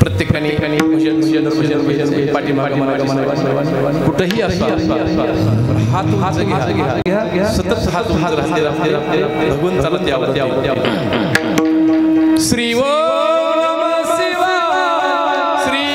प्रत्येकाने कुठेही हात घ्या. सतत हात राहते भगवंताला द्यावं. श्री ओम नमः शिवाय. श्री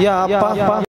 या